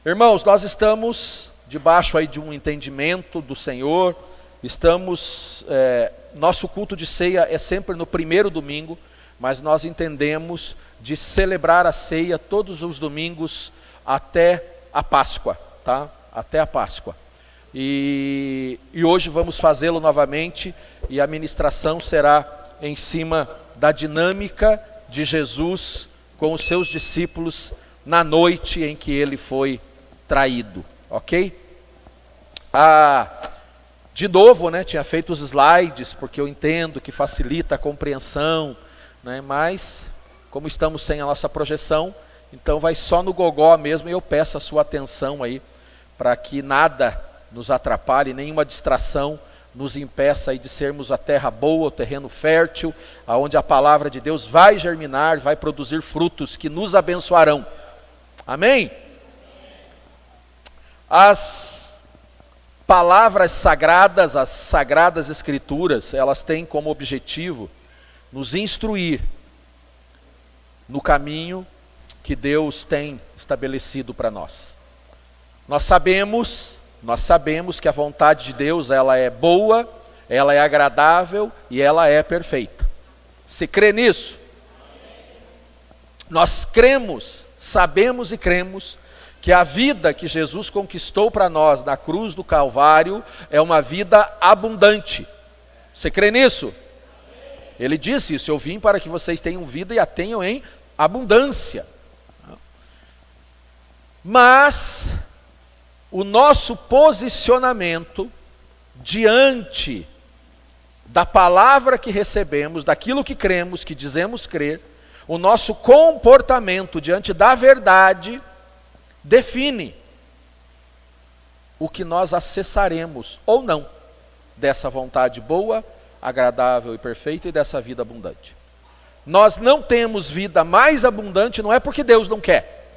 Irmãos, nós estamos debaixo aí de um entendimento do Senhor, nosso culto de ceia é sempre no primeiro domingo, mas nós entendemos de celebrar a ceia todos os domingos até a Páscoa, tá? Até a Páscoa. E hoje vamos fazê-lo novamente, e a ministração será em cima da dinâmica de Jesus com os seus discípulos na noite em que ele foi traído, ok? De novo, tinha feito os slides, porque eu entendo que facilita a compreensão, mas como estamos sem a nossa projeção, então vai só no gogó mesmo, e eu peço a sua atenção aí, para que nada nos atrapalhe, nenhuma distração nos impeça aí de sermos a terra boa, o terreno fértil, aonde a palavra de Deus vai germinar, vai produzir frutos que nos abençoarão. Amém? As palavras sagradas, as sagradas escrituras, elas têm como objetivo nos instruir no caminho que Deus tem estabelecido para nós. Nós sabemos que a vontade de Deus, ela é boa, ela é agradável e ela é perfeita. Você crê nisso? Nós cremos, sabemos e cremos que a vida que Jesus conquistou para nós na cruz do Calvário é uma vida abundante. Você crê nisso? Ele disse isso: eu vim para que vocês tenham vida e a tenham em abundância. Mas o nosso posicionamento diante da palavra que recebemos, daquilo que cremos, que dizemos crer, o nosso comportamento diante da verdade define o que nós acessaremos ou não dessa vontade boa, agradável e perfeita, e dessa vida abundante. Nós não temos vida mais abundante, não é porque Deus não quer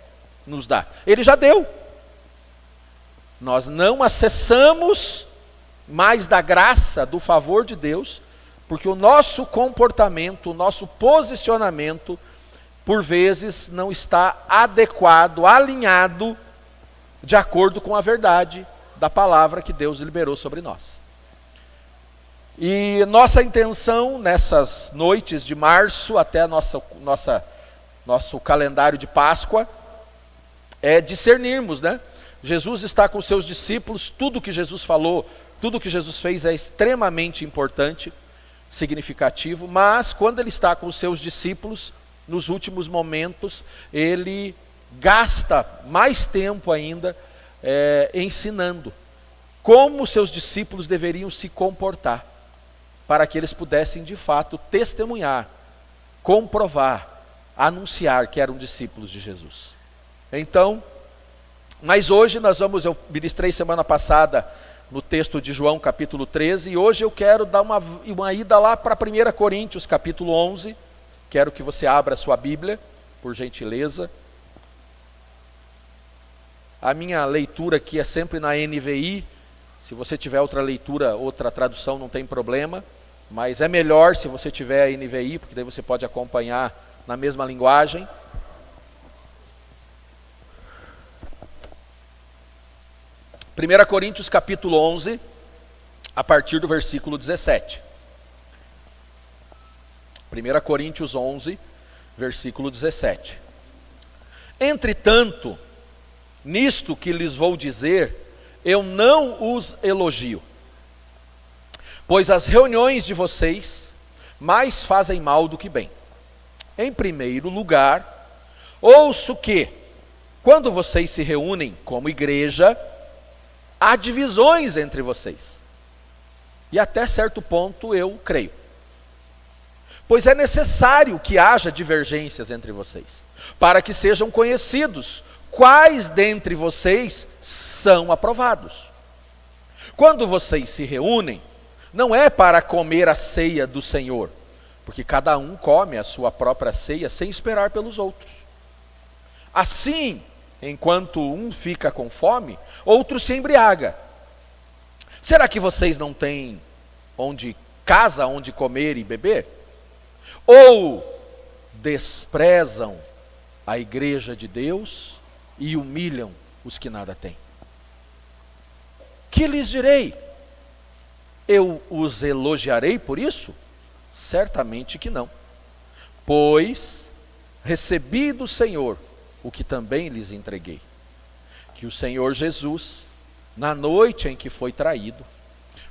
nos dar, Ele já deu. Nós não acessamos mais da graça, do favor de Deus, porque o nosso comportamento, o nosso posicionamento, por vezes não está adequado, alinhado, de acordo com a verdade da palavra que Deus liberou sobre nós. E nossa intenção nessas noites de março até nosso calendário de Páscoa é discernirmos, Jesus está com seus discípulos, tudo que Jesus falou, tudo que Jesus fez é extremamente importante, significativo, mas quando ele está com os seus discípulos, nos últimos momentos, ele gasta mais tempo ainda ensinando como seus discípulos deveriam se comportar, para que eles pudessem de fato testemunhar, comprovar, anunciar que eram discípulos de Jesus. Então, mas hoje eu ministrei semana passada no texto de João capítulo 13, e hoje eu quero dar uma ida lá para 1 Coríntios capítulo 11, quero que você abra a sua Bíblia, por gentileza. A minha leitura aqui é sempre na NVI, se você tiver outra leitura, outra tradução, não tem problema, mas é melhor se você tiver a NVI, porque daí você pode acompanhar na mesma linguagem. Primeira Coríntios capítulo 11, a partir do versículo 17. 1 Coríntios 11, versículo 17. Entretanto, nisto que lhes vou dizer, eu não os elogio, pois as reuniões de vocês mais fazem mal do que bem. Em primeiro lugar, ouço que, quando vocês se reúnem como igreja, há divisões entre vocês. E até certo ponto eu creio. Pois é necessário que haja divergências entre vocês, para que sejam conhecidos quais dentre vocês são aprovados. Quando vocês se reúnem, não é para comer a ceia do Senhor, porque cada um come a sua própria ceia sem esperar pelos outros. Assim, enquanto um fica com fome, outro se embriaga. Será que vocês não têm casa onde comer e beber? Ou desprezam a igreja de Deus e humilham os que nada têm. Que lhes direi? Eu os elogiarei por isso? Certamente que não. Pois recebi do Senhor o que também lhes entreguei. Que o Senhor Jesus, na noite em que foi traído,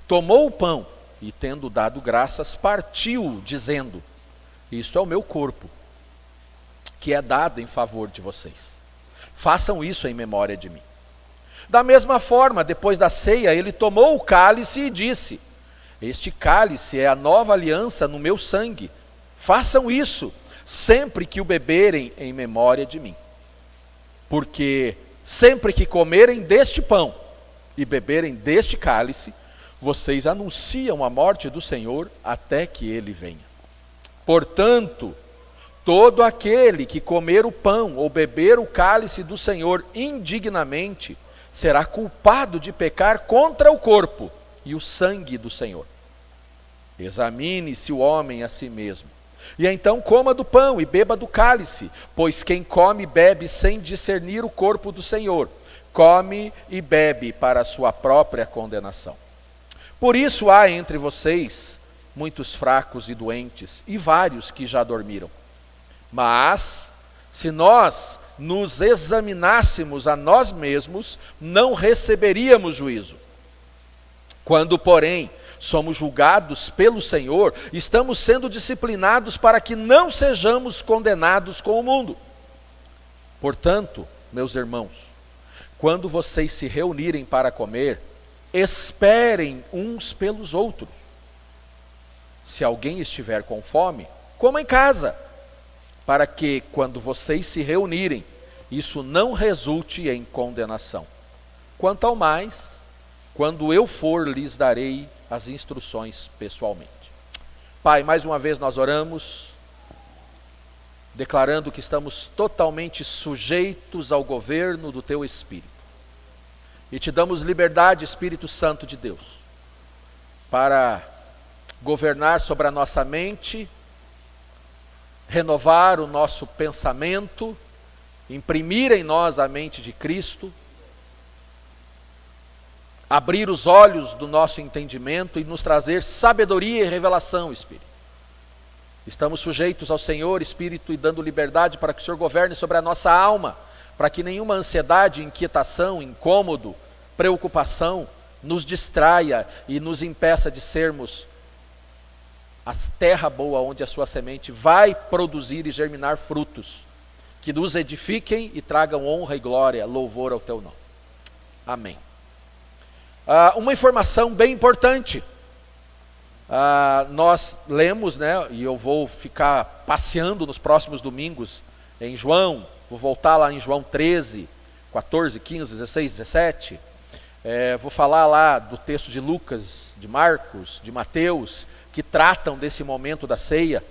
tomou o pão e, tendo dado graças, partiu, dizendo: isto é o meu corpo, que é dado em favor de vocês. Façam isso em memória de mim. Da mesma forma, depois da ceia, ele tomou o cálice e disse: este cálice é a nova aliança no meu sangue. Façam isso sempre que o beberem em memória de mim. Porque sempre que comerem deste pão e beberem deste cálice, vocês anunciam a morte do Senhor até que ele venha. Portanto, todo aquele que comer o pão ou beber o cálice do Senhor indignamente, será culpado de pecar contra o corpo e o sangue do Senhor. Examine-se o homem a si mesmo, e então coma do pão e beba do cálice, pois quem come e bebe sem discernir o corpo do Senhor, come e bebe para a sua própria condenação. Por isso há entre vocês muitos fracos e doentes, e vários que já dormiram. Mas, se nós nos examinássemos a nós mesmos, não receberíamos juízo. Quando, porém, somos julgados pelo Senhor, estamos sendo disciplinados para que não sejamos condenados com o mundo. Portanto, meus irmãos, quando vocês se reunirem para comer, esperem uns pelos outros. Se alguém estiver com fome, coma em casa, para que, quando vocês se reunirem, isso não resulte em condenação. Quanto ao mais, quando eu for, lhes darei as instruções pessoalmente. Pai, mais uma vez nós oramos, declarando que estamos totalmente sujeitos ao governo do Teu Espírito. E te damos liberdade, Espírito Santo de Deus, para governar sobre a nossa mente, renovar o nosso pensamento, imprimir em nós a mente de Cristo, abrir os olhos do nosso entendimento e nos trazer sabedoria e revelação, Espírito. Estamos sujeitos ao Senhor, Espírito, e dando liberdade para que o Senhor governe sobre a nossa alma, para que nenhuma ansiedade, inquietação, incômodo, preocupação nos distraia e nos impeça de sermos a terra boa onde a sua semente vai produzir e germinar frutos, que nos edifiquem e tragam honra e glória, louvor ao Teu nome. Amém. Uma informação bem importante. Nós lemos, e eu vou ficar passeando nos próximos domingos em João, vou voltar lá em João 13, 14, 15, 16, 17, vou falar lá do texto de Lucas, de Marcos, de Mateus, que tratam desse momento da ceia.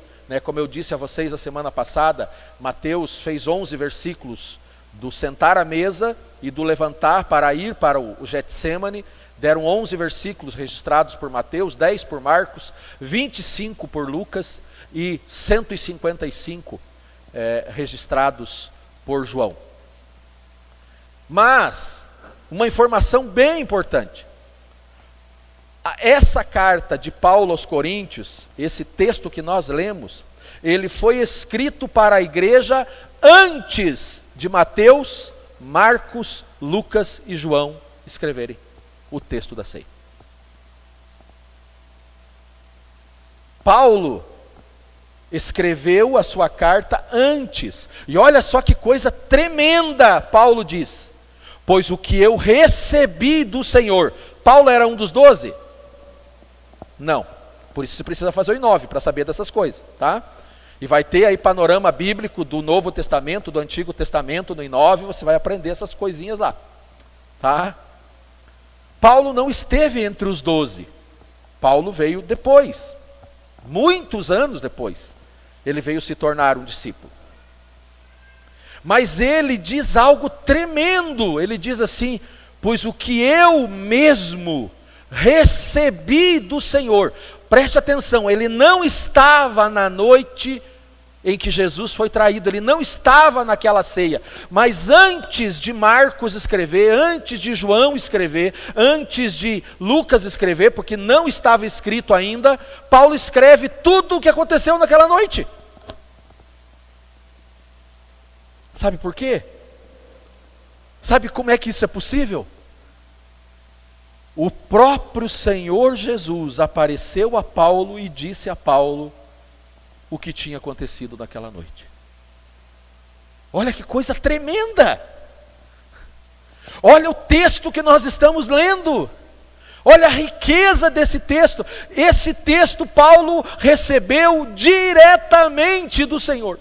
Como eu disse a vocês a semana passada, Mateus fez 11 versículos do sentar à mesa e do levantar para ir para o Getsêmani. Deram 11 versículos registrados por Mateus, 10 por Marcos, 25 por Lucas e 155 registrados por João. Mas, uma informação bem importante. Essa carta de Paulo aos Coríntios, esse texto que nós lemos, ele foi escrito para a igreja antes de Mateus, Marcos, Lucas e João escreverem o texto da ceia. Paulo escreveu a sua carta antes, e olha só que coisa tremenda Paulo diz: pois o que eu recebi do Senhor. Paulo era um dos 12? Não, por isso você precisa fazer o I9 para saber dessas coisas, tá? E vai ter aí panorama bíblico do Novo Testamento, do Antigo Testamento, no I9, você vai aprender essas coisinhas lá, tá? Paulo não esteve entre os 12, Paulo veio depois, muitos anos depois, ele veio se tornar um discípulo. Mas ele diz algo tremendo, ele diz assim: pois o que eu mesmo recebi do Senhor. Preste atenção, ele não estava na noite em que Jesus foi traído. Ele não estava naquela ceia, mas antes de Marcos escrever, antes de João escrever, antes de Lucas escrever, porque não estava escrito ainda, Paulo escreve tudo o que aconteceu naquela noite. Sabe por quê? Sabe como é que isso é possível? O próprio Senhor Jesus apareceu a Paulo e disse a Paulo o que tinha acontecido naquela noite. Olha que coisa tremenda! Olha o texto que nós estamos lendo. Olha a riqueza desse texto. Esse texto Paulo recebeu diretamente do Senhor.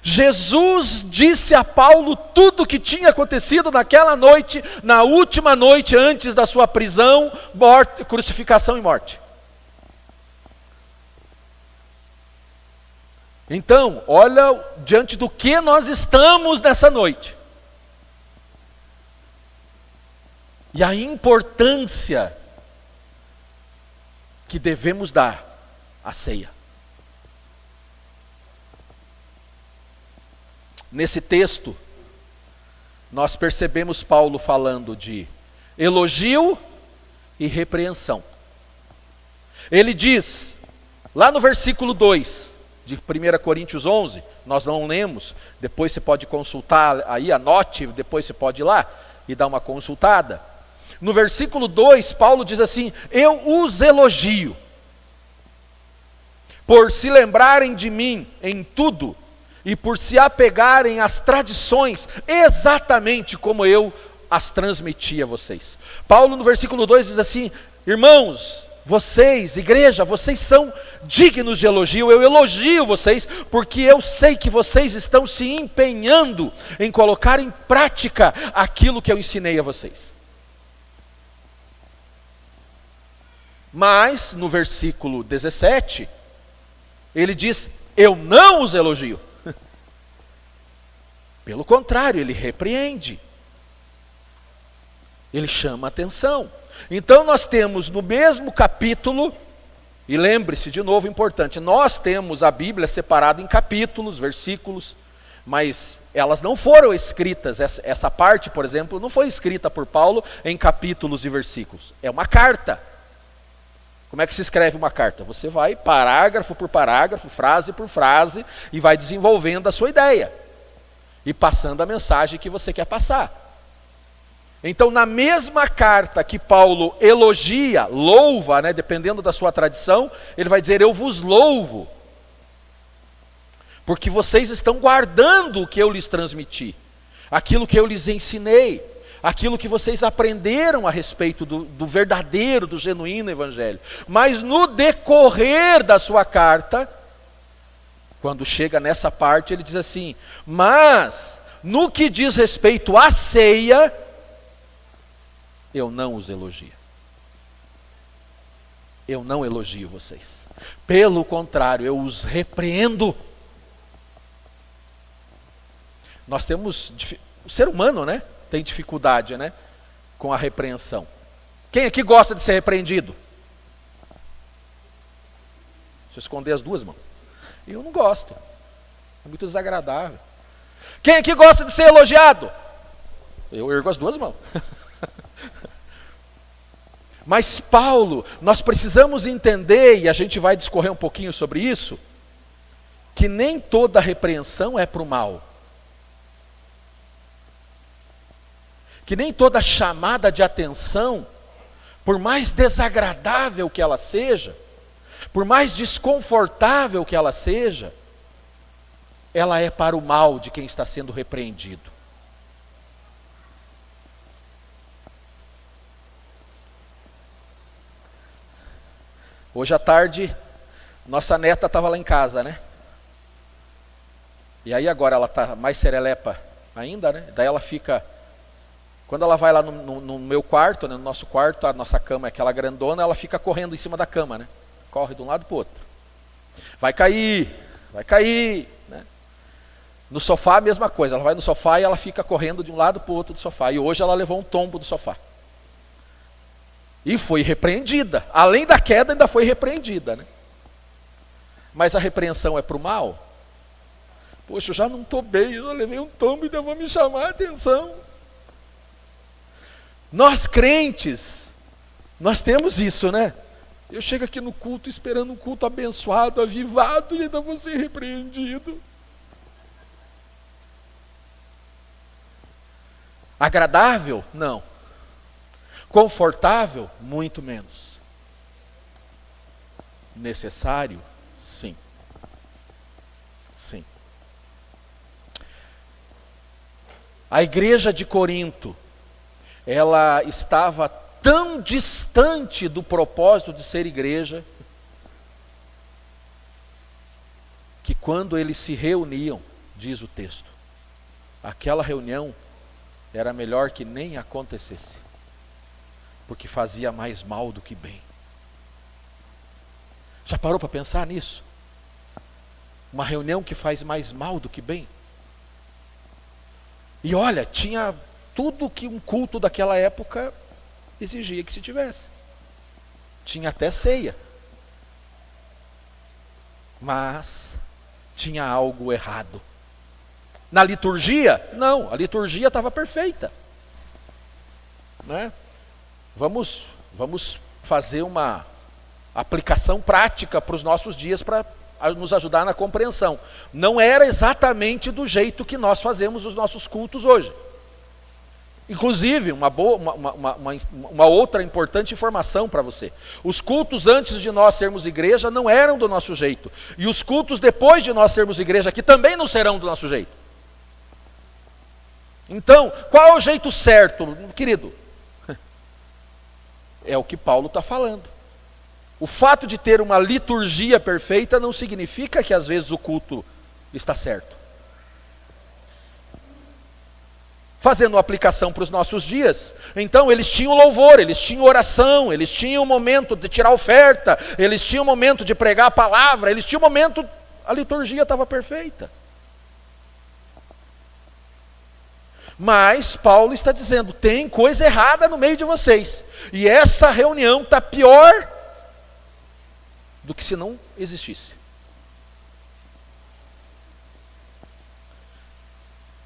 Jesus disse a Paulo tudo o que tinha acontecido naquela noite, na última noite antes da sua prisão, morte, crucificação e morte. Então, olha diante do que nós estamos nessa noite. E a importância que devemos dar à ceia. Nesse texto, nós percebemos Paulo falando de elogio e repreensão. Ele diz, lá no versículo 2 de 1 Coríntios 11, nós não lemos, depois você pode consultar aí, anote, depois você pode ir lá e dar uma consultada. No versículo 2, Paulo diz assim: eu os elogio, por se lembrarem de mim em tudo, e por se apegarem às tradições, exatamente como eu as transmiti a vocês. Paulo no versículo 2 diz assim: irmãos, vocês, igreja, vocês são dignos de elogio, eu elogio vocês, porque eu sei que vocês estão se empenhando em colocar em prática aquilo que eu ensinei a vocês. Mas, no versículo 17, ele diz: eu não os elogio. Pelo contrário, ele repreende. Ele chama atenção. Então nós temos no mesmo capítulo, e lembre-se de novo, importante, nós temos a Bíblia separada em capítulos, versículos, mas elas não foram escritas, essa parte, por exemplo, não foi escrita por Paulo em capítulos e versículos. É uma carta. Como é que se escreve uma carta? Você vai parágrafo por parágrafo, frase por frase, e vai desenvolvendo a sua ideia. E passando a mensagem que você quer passar. Então, na mesma carta que Paulo elogia, louva, né, dependendo da sua tradição, ele vai dizer: eu vos louvo, porque vocês estão guardando o que eu lhes transmiti, aquilo que eu lhes ensinei, aquilo que vocês aprenderam a respeito do verdadeiro, do genuíno evangelho. Mas no decorrer da sua carta, quando chega nessa parte, ele diz assim: mas no que diz respeito à ceia, eu não os elogio. Eu não elogio vocês. Pelo contrário, eu os repreendo. Nós temos, o ser humano, né, tem dificuldade, né, com a repreensão. Quem aqui gosta de ser repreendido? Deixa eu esconder as duas mãos. Eu não gosto. É muito desagradável. Quem aqui gosta de ser elogiado? Eu ergo as duas mãos. Mas Paulo, nós precisamos entender, e a gente vai discorrer um pouquinho sobre isso, que nem toda repreensão é para o mal. Que nem toda chamada de atenção, por mais desagradável que ela seja, por mais desconfortável que ela seja, ela é para o mal de quem está sendo repreendido. Hoje à tarde, nossa neta estava lá em casa, né? E aí agora ela está mais serelepa ainda, né? Daí ela fica... Quando ela vai lá no meu quarto, né, no nosso quarto, a nossa cama é aquela grandona, ela fica correndo em cima da cama, né? Corre de um lado para o outro. Vai cair, né? No sofá a mesma coisa, ela vai no sofá e ela fica correndo de um lado para o outro do sofá. E hoje ela levou um tombo do sofá. E foi repreendida. Além da queda, ainda foi repreendida, né? mas a repreensão é para o mal. Poxa, eu já não estou bem, eu já levei um tombo e ainda vou me chamar a atenção. Nós crentes, nós temos isso, né? Eu chego aqui no culto esperando um culto abençoado, avivado, e ainda vou ser repreendido. Agradável? Não. Confortável? Muito menos. Necessário? Sim. Sim. A igreja de Corinto, ela estava tão distante do propósito de ser igreja, que quando eles se reuniam, diz o texto, aquela reunião era melhor que nem acontecesse, porque fazia mais mal do que bem. Já parou para pensar nisso? Uma reunião que faz mais mal do que bem? E olha, tinha tudo que um culto daquela época exigia que se tivesse. Tinha até ceia. Mas tinha algo errado. Na liturgia? Não, a liturgia estava perfeita. Né? Vamos fazer uma aplicação prática para os nossos dias para nos ajudar na compreensão. Não era exatamente do jeito que nós fazemos os nossos cultos hoje. Inclusive, uma outra importante informação para você. Os cultos antes de nós sermos igreja não eram do nosso jeito. E os cultos depois de nós sermos igreja aqui também não serão do nosso jeito. Então, qual é o jeito certo, querido? É o que Paulo está falando. O fato de ter uma liturgia perfeita não significa que às vezes o culto está certo. Fazendo uma aplicação para os nossos dias, então eles tinham louvor, eles tinham oração, eles tinham um momento de tirar oferta, eles tinham um momento de pregar a palavra, eles tinham um momento, a liturgia estava perfeita. Mas Paulo está dizendo, tem coisa errada no meio de vocês, e essa reunião está pior do que se não existisse.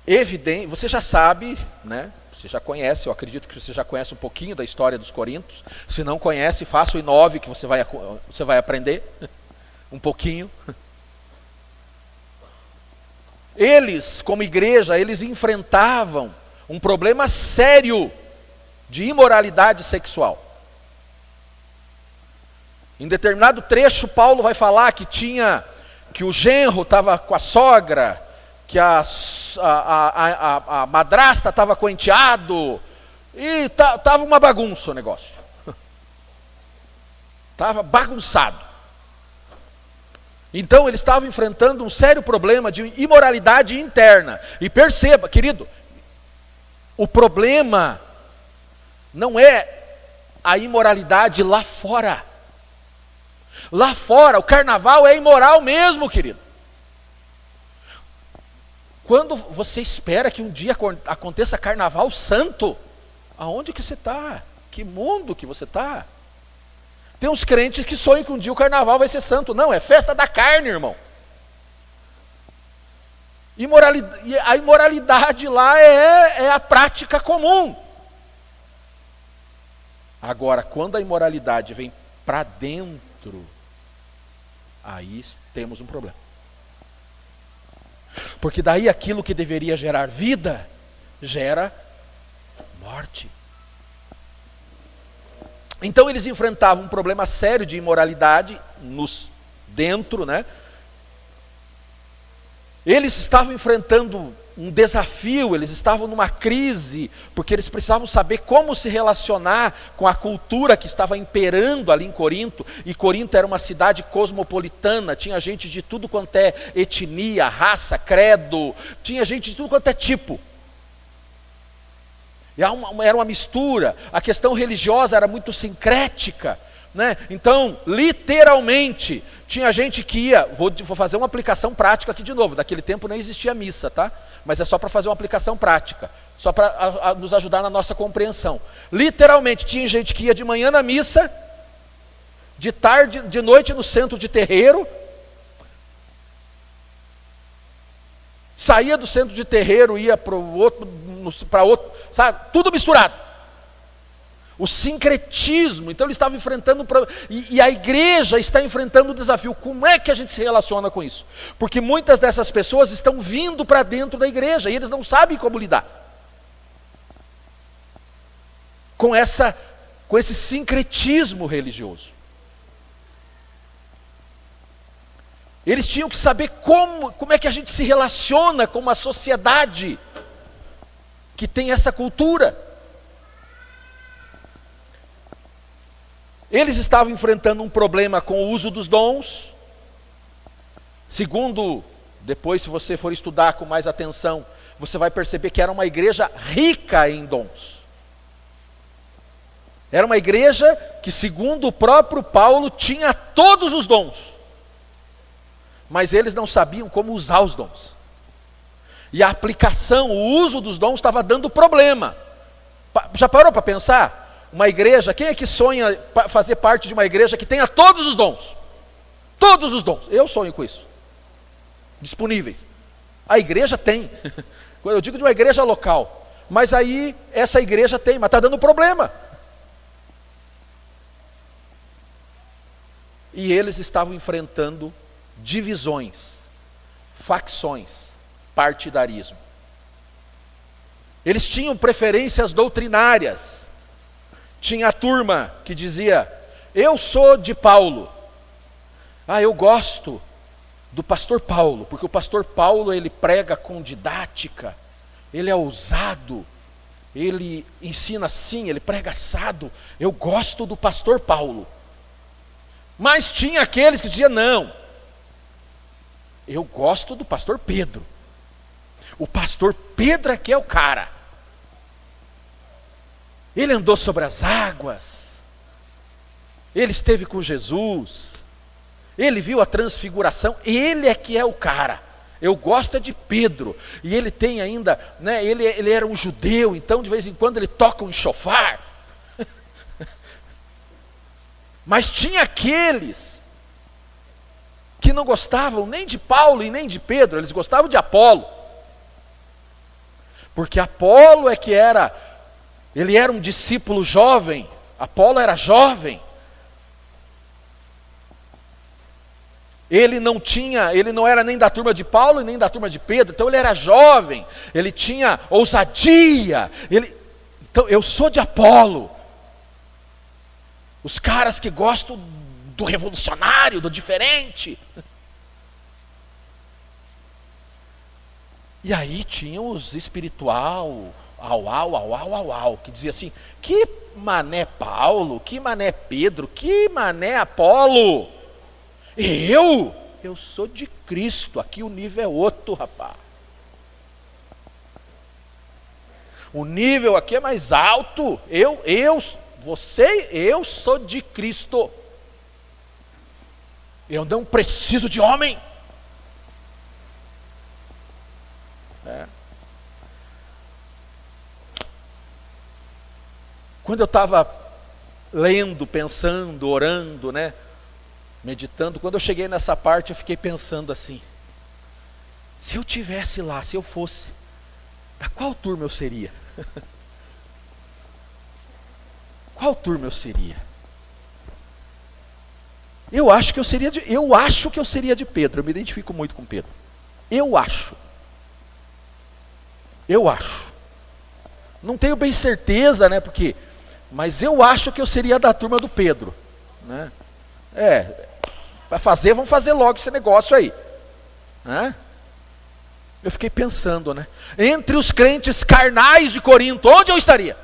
Evidente, você já sabe, né? Você já conhece, eu acredito que você já conhece um pouquinho da história dos Coríntios. Se não conhece, faça o I9 que você vai aprender um pouquinho. Eles, como igreja, eles enfrentavam um problema sério de imoralidade sexual. Em determinado trecho, Paulo vai falar que o genro estava com a sogra, que a madrasta estava com o enteado, e estava uma bagunça o negócio. Estava bagunçado. Então eles estavam enfrentando um sério problema de imoralidade interna. E perceba, querido, o problema não é a imoralidade lá fora. Lá fora, o carnaval é imoral mesmo, querido. Quando você espera que um dia aconteça carnaval santo, aonde que você está? Que mundo que você está? Tem uns crentes que sonham que um dia o carnaval vai ser santo. Não, é festa da carne, irmão. A imoralidade lá é a prática comum. Agora, quando a imoralidade vem para dentro, aí temos um problema. Porque daí aquilo que deveria gerar vida, gera morte. Então eles enfrentavam um problema sério de imoralidade dentro, né? Eles estavam enfrentando um desafio, eles estavam numa crise, porque eles precisavam saber como se relacionar com a cultura que estava imperando ali em Corinto, e Corinto era uma cidade cosmopolitana, tinha gente de tudo quanto é etnia, raça, credo, tinha gente de tudo quanto é tipo. E era uma mistura, a questão religiosa era muito sincrética, né? Então, literalmente, tinha gente que ia, vou fazer uma aplicação prática aqui de novo, daquele tempo nem existia missa, tá? Mas é só para fazer uma aplicação prática, só para nos ajudar na nossa compreensão. Literalmente, tinha gente que ia de manhã na missa, de tarde, de noite no centro de terreiro, Saía do centro de terreiro, ia para outro, sabe? Tudo misturado. O sincretismo. Então ele estava enfrentando, e a igreja está enfrentando o desafio. Como é que a gente se relaciona com isso? Porque muitas dessas pessoas estão vindo para dentro da igreja e eles não sabem como lidar com esse sincretismo religioso. Eles tinham que saber como é que a gente se relaciona com uma sociedade que tem essa cultura. Eles estavam enfrentando um problema com o uso dos dons. Segundo, depois se você for estudar com mais atenção, você vai perceber que era uma igreja rica em dons. Era uma igreja que, segundo o próprio Paulo, tinha todos os dons. Mas eles não sabiam como usar os dons. E a aplicação, o uso dos dons estava dando problema. Já parou para pensar? Uma igreja, quem é que sonha fazer parte de uma igreja que tenha todos os dons? Todos os dons. Eu sonho com isso. Disponíveis. A igreja tem. Eu digo de uma igreja local. Mas aí, essa igreja tem, mas está dando problema. E eles estavam enfrentando divisões, facções, partidarismo. Eles tinham preferências doutrinárias. Tinha a turma que dizia: eu sou de Paulo. Eu gosto do pastor Paulo, porque o pastor Paulo ele prega com didática, ele é ousado, ele ensina assim, ele prega assado. Eu gosto do pastor Paulo. Mas tinha aqueles que diziam: não, eu gosto do pastor Pedro. O pastor Pedro aqui é o cara. Ele andou sobre as águas. Ele esteve com Jesus. Ele viu a transfiguração. Ele é que é o cara. Eu gosto é de Pedro. E ele tem ainda, né, ele era um judeu, então de vez em quando ele toca um chofar. Mas tinha aqueles que não gostavam nem de Paulo e nem de Pedro, eles gostavam de Apolo. Porque Apolo é que ele era um discípulo jovem, Apolo era jovem. Ele não era nem da turma de Paulo e nem da turma de Pedro, então ele era jovem, ele tinha ousadia. Então eu sou de Apolo. Os caras que gostam do revolucionário, do diferente. E aí tinham os espiritual, que dizia assim: que mané Paulo, que mané Pedro, que mané Apolo. Eu sou de Cristo, aqui o nível é outro, rapaz. O nível aqui é mais alto. Eu sou de Cristo. Eu não preciso de homem. Quando eu estava lendo, pensando, orando, né, meditando, quando eu cheguei nessa parte, eu fiquei pensando assim: se eu tivesse lá, se eu fosse, da qual turma eu seria? Qual turma eu seria? Eu acho que eu seria de Pedro. Eu me identifico muito com Pedro. Eu acho. Não tenho bem certeza, né? Mas eu acho que eu seria da turma do Pedro, né? Vamos fazer logo esse negócio aí, né? Eu fiquei pensando, né? Entre os crentes carnais de Corinto, onde eu estaria?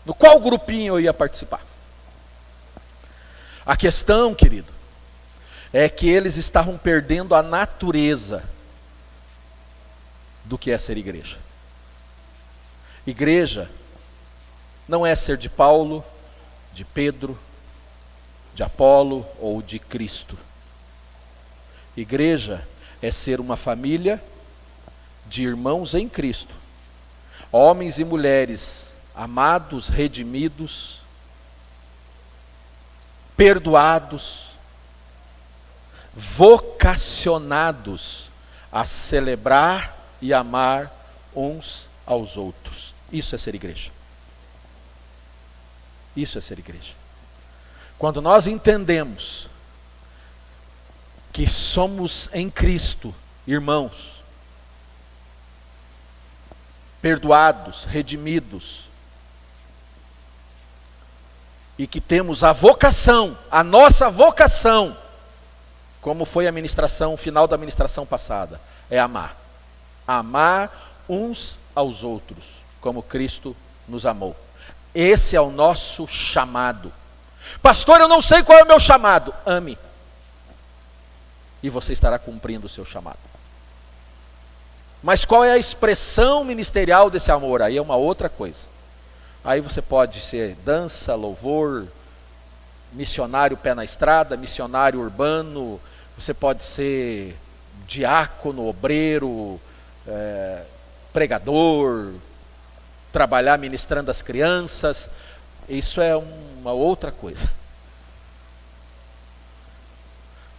No qual grupinho eu ia participar? A questão, querido, é que eles estavam perdendo a natureza do que é ser igreja. Igreja não é ser de Paulo, de Pedro, de Apolo ou de Cristo. Igreja é ser uma família de irmãos em Cristo, homens e mulheres amados, redimidos, perdoados, vocacionados a celebrar e amar uns aos outros. Isso é ser igreja. Isso é ser igreja. Quando nós entendemos que somos em Cristo, irmãos, perdoados, redimidos, e que temos a vocação, a nossa vocação, como foi a ministração, o final da ministração passada, é amar. Amar uns aos outros, como Cristo nos amou. Esse é o nosso chamado. Pastor, eu não sei qual é o meu chamado. Ame. E você estará cumprindo o seu chamado. Mas qual é a expressão ministerial desse amor? Aí é uma outra coisa. Aí você pode ser dança, louvor, missionário pé na estrada, missionário urbano, você pode ser diácono, obreiro, pregador, trabalhar ministrando as crianças. Isso é uma outra coisa.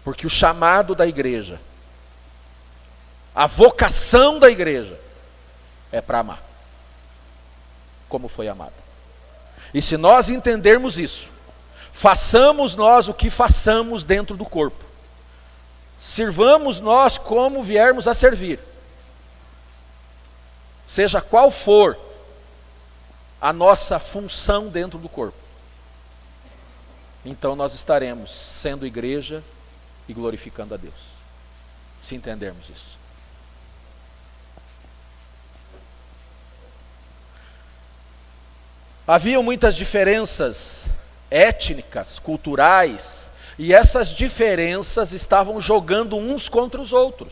Porque o chamado da igreja, a vocação da igreja, é para amar, como foi amado. E se nós entendermos isso, façamos nós o que façamos dentro do corpo. Sirvamos nós como viermos a servir. Seja qual for a nossa função dentro do corpo. Então nós estaremos sendo igreja e glorificando a Deus. Se entendermos isso. Havia muitas diferenças étnicas, culturais, e essas diferenças estavam jogando uns contra os outros.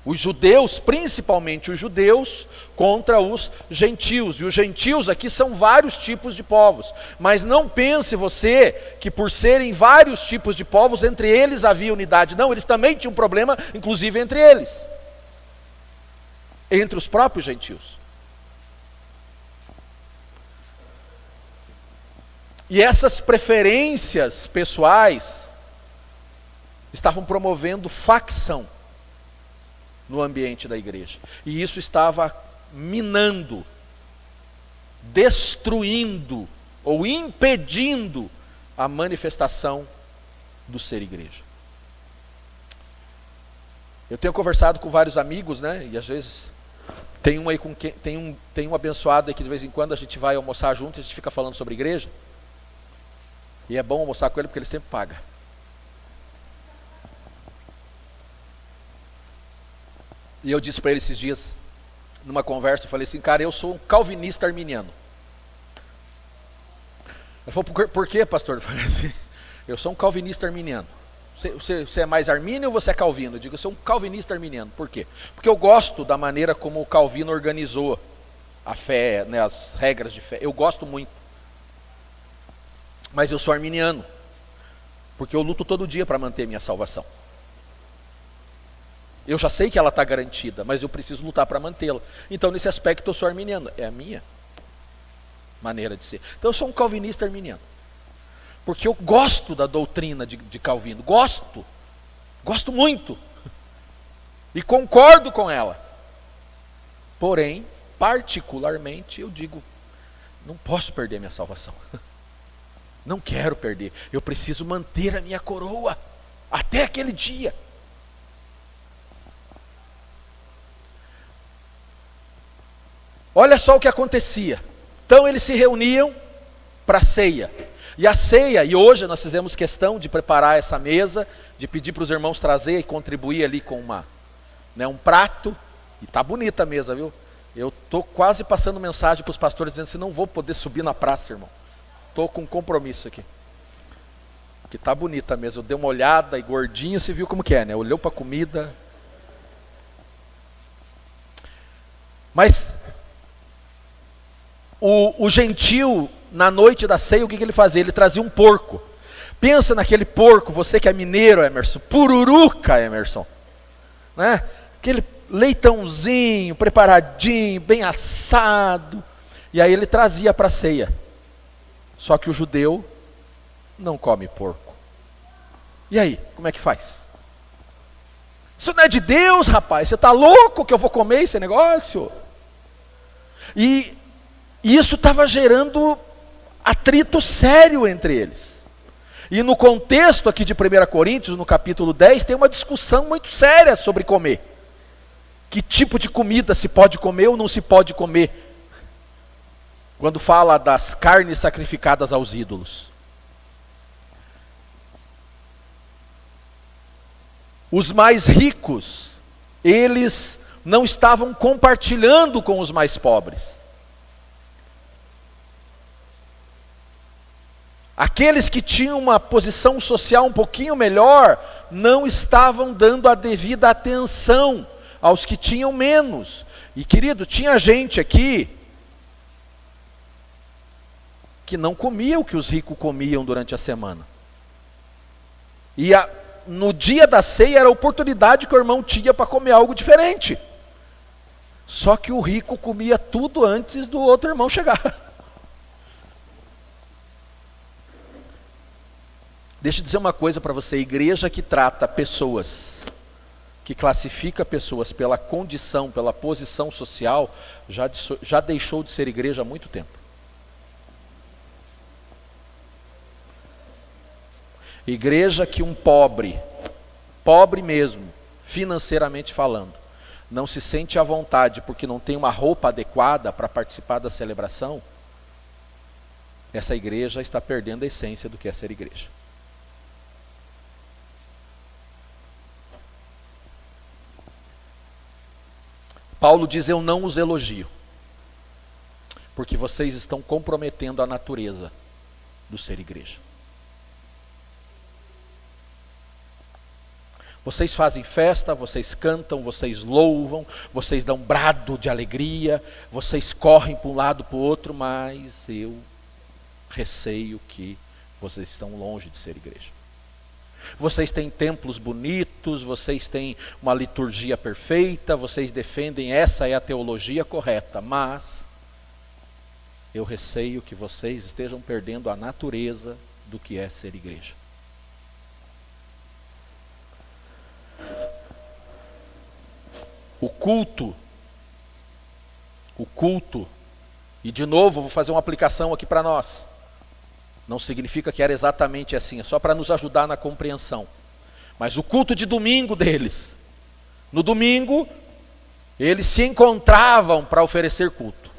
Os judeus, principalmente os judeus, contra os gentios. E os gentios aqui são vários tipos de povos. Mas não pense você que por serem vários tipos de povos, entre eles havia unidade. Não, eles também tinham um problema, inclusive entre eles. Entre os próprios gentios. E essas preferências pessoais estavam promovendo facção no ambiente da igreja. E isso estava minando, destruindo ou impedindo a manifestação do ser igreja. Eu tenho conversado com vários amigos, né? E às vezes tem um aí com quem tem um abençoado aí que de vez em quando a gente vai almoçar junto e a gente fica falando sobre igreja. E é bom almoçar com ele porque ele sempre paga. E eu disse para ele esses dias, numa conversa, eu falei assim, cara, eu sou um calvinista arminiano. Ele falou, por quê, pastor? Eu falei assim, eu sou um calvinista arminiano. Você é mais armínio ou você é calvino? Eu digo, eu sou um calvinista arminiano. Por quê? Porque eu gosto da maneira como o Calvino organizou a fé, né, as regras de fé. Eu gosto muito. Mas eu sou arminiano, porque eu luto todo dia para manter minha salvação. Eu já sei que ela está garantida, mas eu preciso lutar para mantê-la. Então, nesse aspecto, eu sou arminiano. É a minha maneira de ser. Então, eu sou um calvinista arminiano. Porque eu gosto da doutrina de Calvino. Gosto muito. E concordo com ela. Porém, particularmente, eu digo, não posso perder minha salvação. Não quero perder. Eu preciso manter a minha coroa até aquele dia. Olha só o que acontecia. Então eles se reuniam para a ceia. E a ceia, e hoje nós fizemos questão de preparar essa mesa, de pedir para os irmãos trazer e contribuir ali com um prato. E tá bonita a mesa, viu? Eu estou quase passando mensagem para os pastores dizendo assim, não vou poder subir na praça, irmão. Estou com um compromisso aqui. Que tá bonita a mesa. Eu dei uma olhada e gordinho, você viu como que é, né? Olhou para a comida. Mas o gentio, na noite da ceia, o que ele fazia? Ele trazia um porco. Pensa naquele porco, você que é mineiro, Emerson. Pururuca, Emerson. Né? Aquele leitãozinho, preparadinho, bem assado. E aí ele trazia para a ceia. Só que o judeu não come porco. E aí, como é que faz? Isso não é de Deus, rapaz, você está louco que eu vou comer esse negócio? E isso estava gerando atrito sério entre eles. E no contexto aqui de 1 Coríntios, no capítulo 10, tem uma discussão muito séria sobre comer. Que tipo de comida se pode comer ou não se pode comer? Quando fala das carnes sacrificadas aos ídolos. Os mais ricos, eles não estavam compartilhando com os mais pobres. Aqueles que tinham uma posição social um pouquinho melhor, não estavam dando a devida atenção aos que tinham menos. E querido, tinha gente aqui que não comia o que os ricos comiam durante a semana. E no dia da ceia era a oportunidade que o irmão tinha para comer algo diferente. Só que o rico comia tudo antes do outro irmão chegar. Deixa eu dizer uma coisa para você, igreja que trata pessoas, que classifica pessoas pela condição, pela posição social, já deixou de ser igreja há muito tempo. Igreja que um pobre mesmo, financeiramente falando, não se sente à vontade porque não tem uma roupa adequada para participar da celebração, essa igreja está perdendo a essência do que é ser igreja. Paulo diz, eu não os elogio, porque vocês estão comprometendo a natureza do ser igreja. Vocês fazem festa, vocês cantam, vocês louvam, vocês dão brado de alegria, vocês correm para um lado para o outro, mas eu receio que vocês estão longe de ser igreja. Vocês têm templos bonitos, vocês têm uma liturgia perfeita, vocês defendem essa é a teologia correta, mas eu receio que vocês estejam perdendo a natureza do que é ser igreja. O culto, e de novo vou fazer uma aplicação aqui para nós. Não significa que era exatamente assim, é só para nos ajudar na compreensão. Mas o culto de domingo deles, no domingo, eles se encontravam para oferecer culto.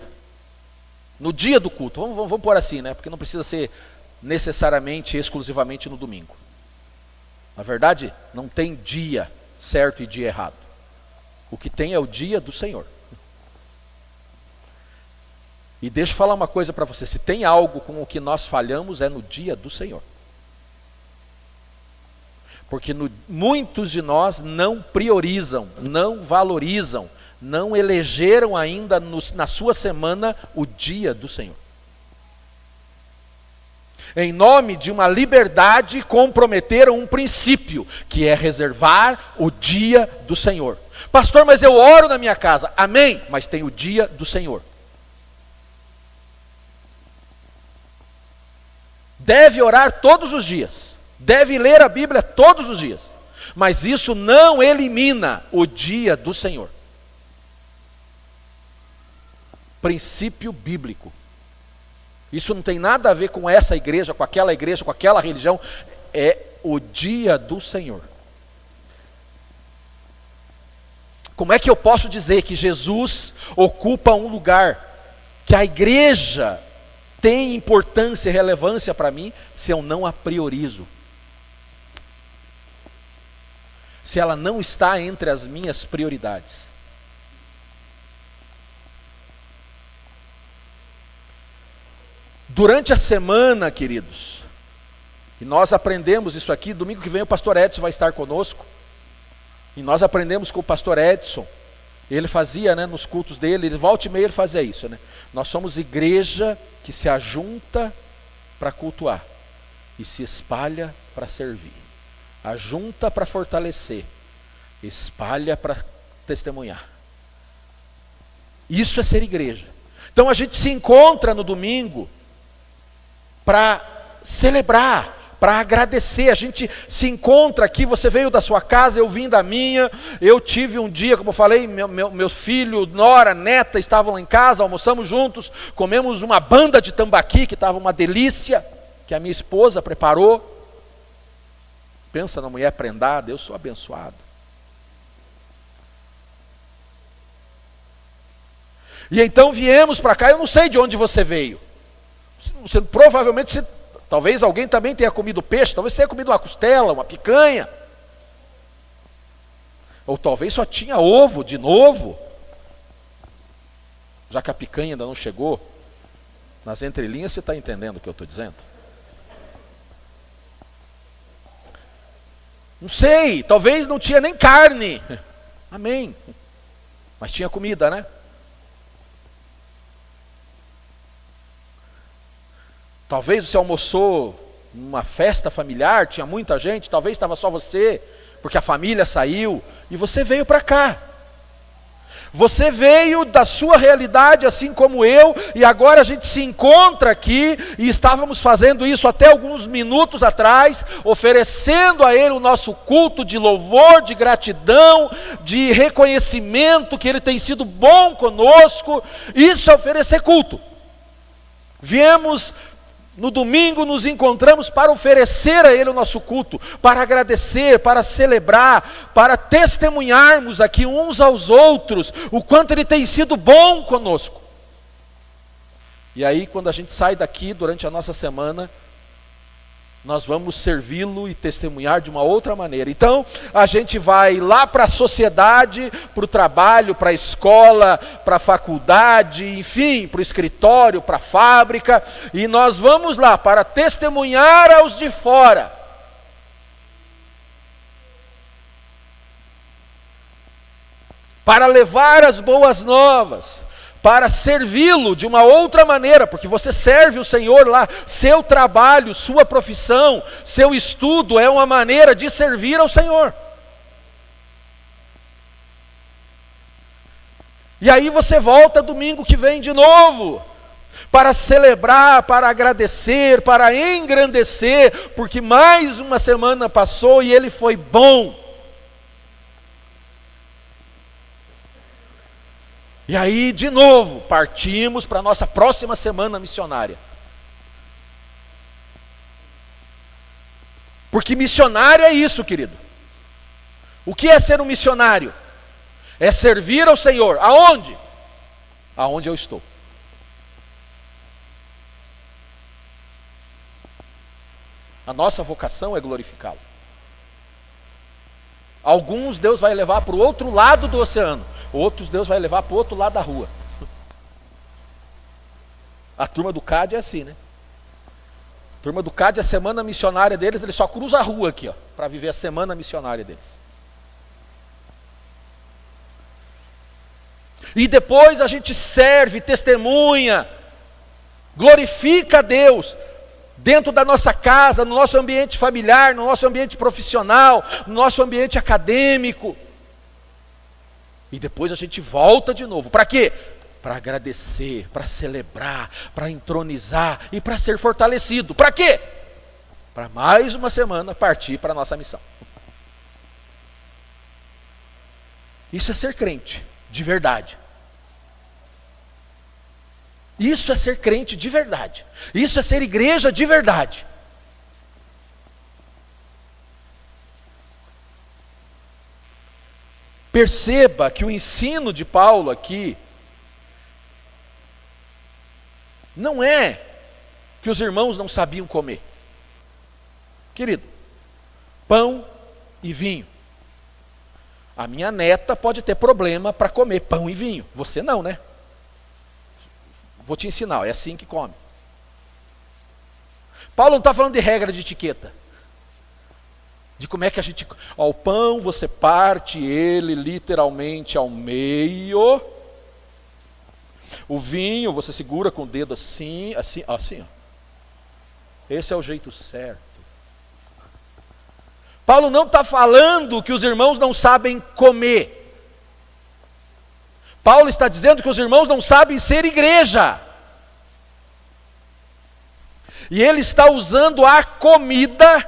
No dia do culto, vamos pôr assim, né? Porque não precisa ser necessariamente, exclusivamente no domingo. Na verdade, não tem dia certo e dia errado. O que tem é o dia do Senhor. E deixa eu falar uma coisa para você, se tem algo com o que nós falhamos é no dia do Senhor. Porque muitos de nós não priorizam, não valorizam, não elegeram ainda na sua semana o dia do Senhor. Em nome de uma liberdade, comprometeram um princípio, que é reservar o dia do Senhor. Pastor, mas eu oro na minha casa. Amém, mas tem o dia do Senhor. Deve orar todos os dias. Deve ler a Bíblia todos os dias. Mas isso não elimina o dia do Senhor. Princípio bíblico. Isso não tem nada a ver com essa igreja, com aquela religião. É o dia do Senhor. Como é que eu posso dizer que Jesus ocupa um lugar que a igreja tem importância e relevância para mim, se eu não a priorizo? Se ela não está entre as minhas prioridades. Durante a semana, queridos, e nós aprendemos isso aqui, domingo que vem o pastor Edson vai estar conosco, e nós aprendemos com o pastor Edson, ele fazia, né, nos cultos dele, ele volta e meia ele fazia isso, né? Nós somos igreja que se ajunta para cultuar, e se espalha para servir, ajunta para fortalecer, espalha para testemunhar. Isso é ser igreja. Então a gente se encontra no domingo, para celebrar, para agradecer. A gente se encontra aqui, você veio da sua casa, eu vim da minha, eu tive um dia, como eu falei, meu filho, nora, neta estavam lá em casa, almoçamos juntos, comemos uma banda de tambaqui, que estava uma delícia, que a minha esposa preparou. Pensa na mulher prendada, eu sou abençoado. E então viemos para cá, eu não sei de onde você veio. Provavelmente, talvez alguém também tenha comido peixe, talvez tenha comido uma costela, uma picanha. Ou talvez só tinha ovo de novo. Já que a picanha ainda não chegou, nas entrelinhas você está entendendo o que eu estou dizendo? Não sei, talvez não tinha nem carne. Amém. Mas tinha comida, né? Talvez você almoçou numa festa familiar, tinha muita gente, talvez estava só você, porque a família saiu, e você veio para cá. Você veio da sua realidade, assim como eu, e agora a gente se encontra aqui, e estávamos fazendo isso até alguns minutos atrás, oferecendo a Ele o nosso culto de louvor, de gratidão, de reconhecimento que Ele tem sido bom conosco. Isso é oferecer culto. Viemos no domingo, nos encontramos para oferecer a Ele o nosso culto, para agradecer, para celebrar, para testemunharmos aqui uns aos outros o quanto Ele tem sido bom conosco. E aí, quando a gente sai daqui durante a nossa semana, nós vamos servi-lo e testemunhar de uma outra maneira. Então, a gente vai lá para a sociedade, para o trabalho, para a escola, para a faculdade, enfim, para o escritório, para a fábrica, e nós vamos lá para testemunhar aos de fora. Para levar as boas novas, para servi-lo de uma outra maneira, porque você serve o Senhor lá, seu trabalho, sua profissão, seu estudo é uma maneira de servir ao Senhor. E aí você volta domingo que vem de novo, para celebrar, para agradecer, para engrandecer, porque mais uma semana passou e Ele foi bom. E aí, de novo, partimos para a nossa próxima semana missionária. Porque missionário é isso, querido. O que é ser um missionário? É servir ao Senhor. Aonde? Aonde eu estou. A nossa vocação é glorificá-lo. Alguns Deus vai levar para o outro lado do oceano. Outros Deus vai levar para o outro lado da rua. A turma do CAD é assim, né? A turma do CAD, a semana missionária deles, eles só cruzam a rua aqui, ó, para viver a semana missionária deles. E depois a gente serve, testemunha, glorifica a Deus, dentro da nossa casa, no nosso ambiente familiar, no nosso ambiente profissional, no nosso ambiente acadêmico. E depois a gente volta de novo. Para quê? Para agradecer, para celebrar, para entronizar e para ser fortalecido. Para quê? Para mais uma semana partir para a nossa missão. Isso é ser crente, de verdade. Isso é ser crente de verdade. Isso é ser igreja de verdade. Perceba que o ensino de Paulo aqui não é que os irmãos não sabiam comer. Querido, pão e vinho. A minha neta pode ter problema para comer pão e vinho. Você não, né? Vou te ensinar, é assim que come. Paulo não está falando de regra de etiqueta. De como é que a gente... Ó, o pão, você parte ele literalmente ao meio. O vinho, você segura com o dedo assim, assim, assim. Ó. Esse é o jeito certo. Paulo não está falando que os irmãos não sabem comer. Paulo está dizendo que os irmãos não sabem ser igreja. E ele está usando a comida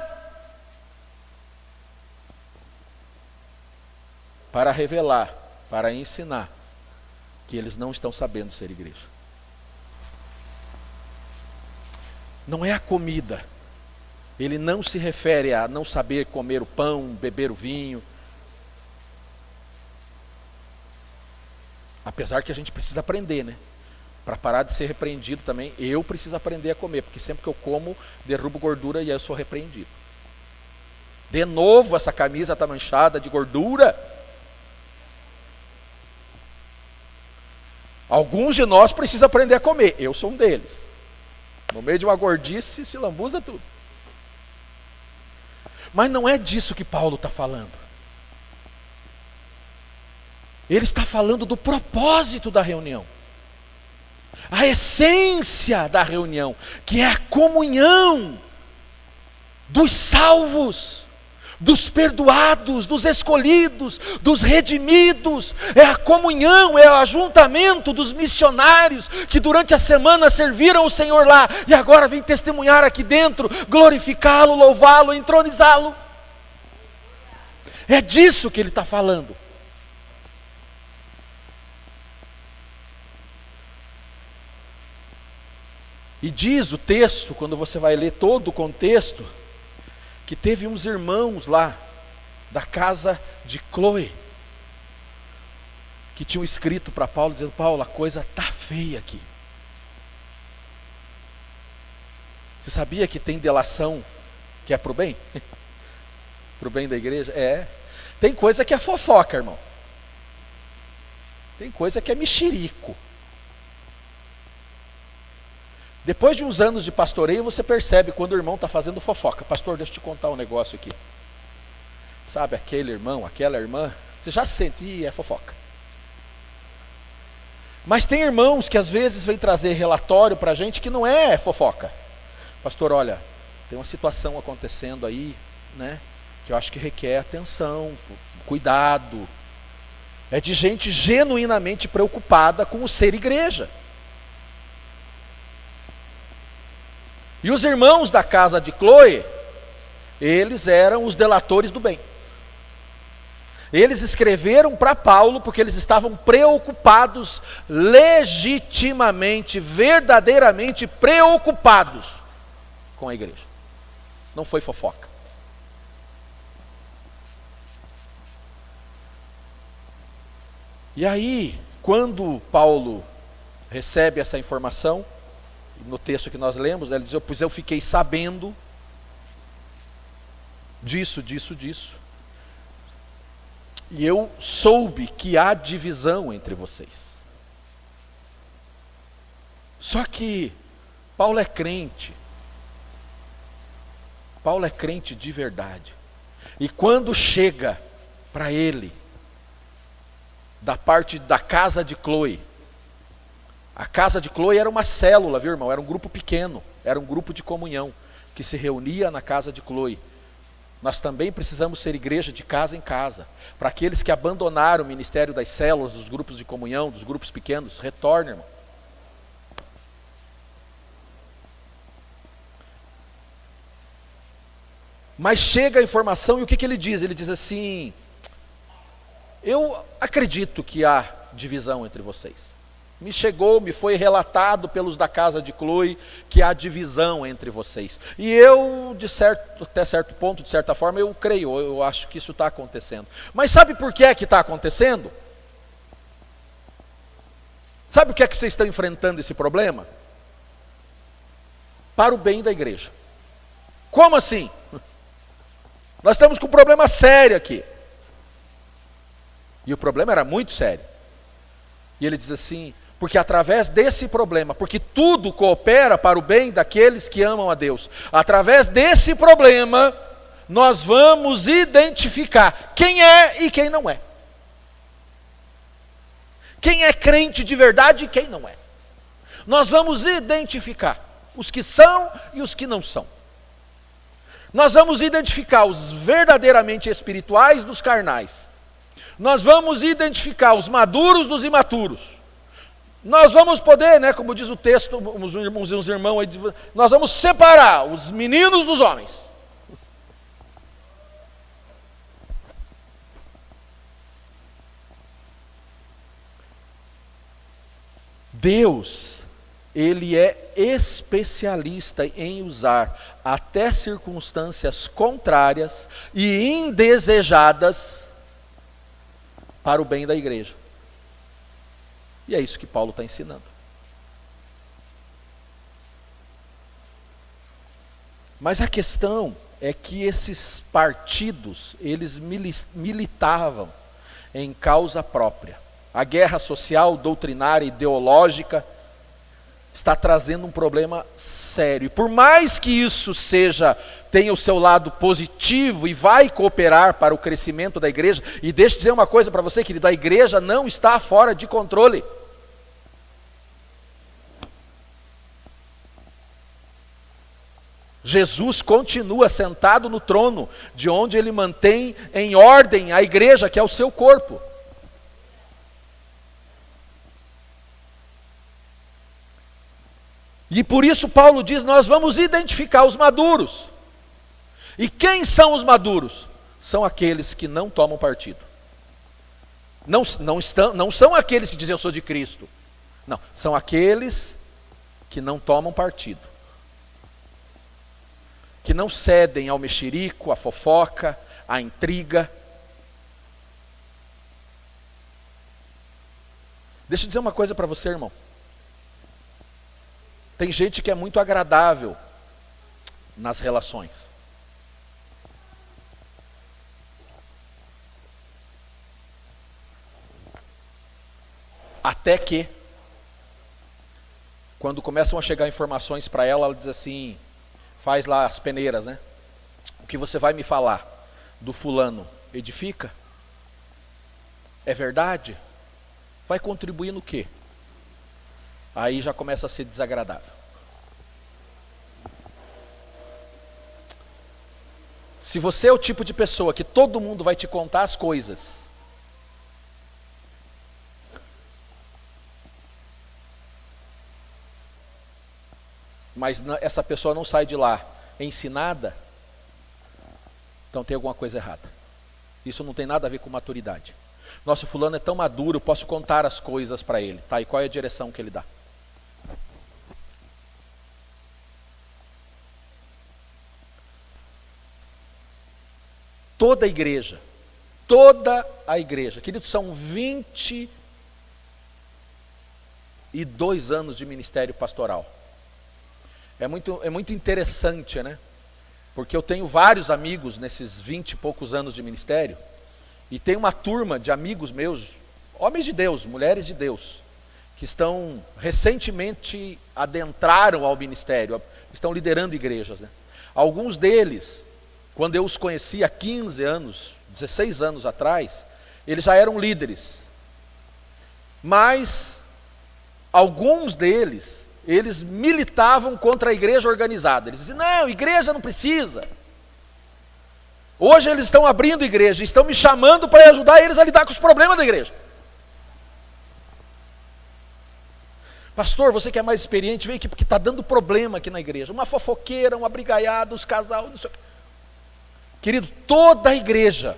para revelar, para ensinar que eles não estão sabendo ser igreja. Não é a comida. Ele não se refere a não saber comer o pão, beber o vinho. Apesar que a gente precisa aprender, né? Para parar de ser repreendido também, eu preciso aprender a comer, porque sempre que eu como, derrubo gordura e eu sou repreendido. De novo, essa camisa está manchada de gordura. Alguns de nós precisam aprender a comer, eu sou um deles. No meio de uma gordice, se lambuza tudo. Mas não é disso que Paulo está falando. Ele está falando do propósito da reunião. A essência da reunião, que é a comunhão dos salvos, dos perdoados, dos escolhidos, dos redimidos. É a comunhão, é o ajuntamento dos missionários que durante a semana serviram o Senhor lá e agora vem testemunhar aqui dentro, glorificá-lo, louvá-lo, entronizá-lo. É disso que ele está falando. E diz o texto, quando você vai ler todo o contexto, que teve uns irmãos lá, da casa de Cloé, que tinham escrito para Paulo, dizendo: Paulo, a coisa está feia aqui. Você sabia que tem delação que é para o bem? Para o bem da igreja? É. Tem coisa que é fofoca, irmão. Tem coisa que é mexerico. Depois de uns anos de pastoreio, você percebe quando o irmão está fazendo fofoca. Pastor, deixa eu te contar um negócio aqui. Sabe aquele irmão, aquela irmã? Você já sente, é fofoca. Mas tem irmãos que às vezes vêm trazer relatório para a gente que não é fofoca. Pastor, olha, tem uma situação acontecendo aí, né? Que eu acho que requer atenção, cuidado. É de gente genuinamente preocupada com o ser igreja. E os irmãos da casa de Cloé, eles eram os delatores do bem. Eles escreveram para Paulo porque eles estavam preocupados, legitimamente, verdadeiramente preocupados com a igreja. Não foi fofoca. E aí, quando Paulo recebe essa informação, no texto que nós lemos, ele diz: pois eu fiquei sabendo disso. E eu soube que há divisão entre vocês. Só que Paulo é crente. Paulo é crente de verdade. E quando chega para ele, da parte da casa de Cloé, a casa de Cloé era uma célula, viu, irmão? Era um grupo pequeno, era um grupo de comunhão que se reunia na casa de Cloé. Nós também precisamos ser igreja de casa em casa. Para aqueles que abandonaram o ministério das células, dos grupos de comunhão, dos grupos pequenos, retorne, irmão. Mas chega a informação e o que ele diz? Ele diz assim: eu acredito que há divisão entre vocês. Me foi relatado pelos da casa de Cloé que há divisão entre vocês. E eu, até certo ponto, de certa forma, eu creio, eu acho que isso está acontecendo. Mas sabe por que é que está acontecendo? Sabe o que é que vocês estão enfrentando esse problema? Para o bem da igreja. Como assim? Nós estamos com um problema sério aqui. E o problema era muito sério. E ele diz assim: porque através desse problema, porque tudo coopera para o bem daqueles que amam a Deus. Através desse problema, nós vamos identificar quem é e quem não é. Quem é crente de verdade e quem não é. Nós vamos identificar os que são e os que não são. Nós vamos identificar os verdadeiramente espirituais dos carnais. Nós vamos identificar os maduros dos imaturos. Nós vamos poder, né, como diz o texto, uns irmãos aí, nós vamos separar os meninos dos homens. Deus, Ele é especialista em usar até circunstâncias contrárias e indesejadas para o bem da igreja. E é isso que Paulo está ensinando. Mas a questão é que esses partidos, eles militavam em causa própria. A guerra social, doutrinária, ideológica está trazendo um problema sério. E por mais que isso tenha o seu lado positivo e vai cooperar para o crescimento da igreja, e deixa eu dizer uma coisa para você, querido, a igreja não está fora de controle. Jesus continua sentado no trono, de onde ele mantém em ordem a igreja, que é o seu corpo. E por isso Paulo diz, nós vamos identificar os maduros. E quem são os maduros? São aqueles que não tomam partido. Não são aqueles que dizem eu sou de Cristo. Não, são aqueles que não tomam partido. Que não cedem ao mexerico, à fofoca, à intriga. Deixa eu dizer uma coisa para você, irmão. Tem gente que é muito agradável nas relações. Até que, quando começam a chegar informações para ela, ela diz assim, faz lá as peneiras, né? O que você vai me falar do fulano edifica? É verdade? Vai contribuir no quê? Aí já começa a ser desagradável. Se você é o tipo de pessoa que todo mundo vai te contar as coisas, mas essa pessoa não sai de lá ensinada, então tem alguma coisa errada. Isso não tem nada a ver com maturidade. Nossa, fulano é tão maduro, eu posso contar as coisas para ele. Tá, e qual é a direção que ele dá? Toda a igreja, queridos, são 22 anos de ministério pastoral. É muito interessante, né? Porque eu tenho vários amigos nesses 20 e poucos anos de ministério, e tem uma turma de amigos meus, homens de Deus, mulheres de Deus, que estão recentemente adentraram ao ministério, estão liderando igrejas, né? Alguns deles, quando eu os conheci há 15 anos, 16 anos atrás, eles já eram líderes. Mas alguns deles, eles militavam contra a igreja organizada. Eles diziam, não, igreja não precisa. Hoje eles estão abrindo igreja, estão me chamando para ajudar eles a lidar com os problemas da igreja. Pastor, você que é mais experiente, vem aqui porque está dando problema aqui na igreja. Uma fofoqueira, uma brigaiada, os casal, não sei o quê. Querido, toda a igreja.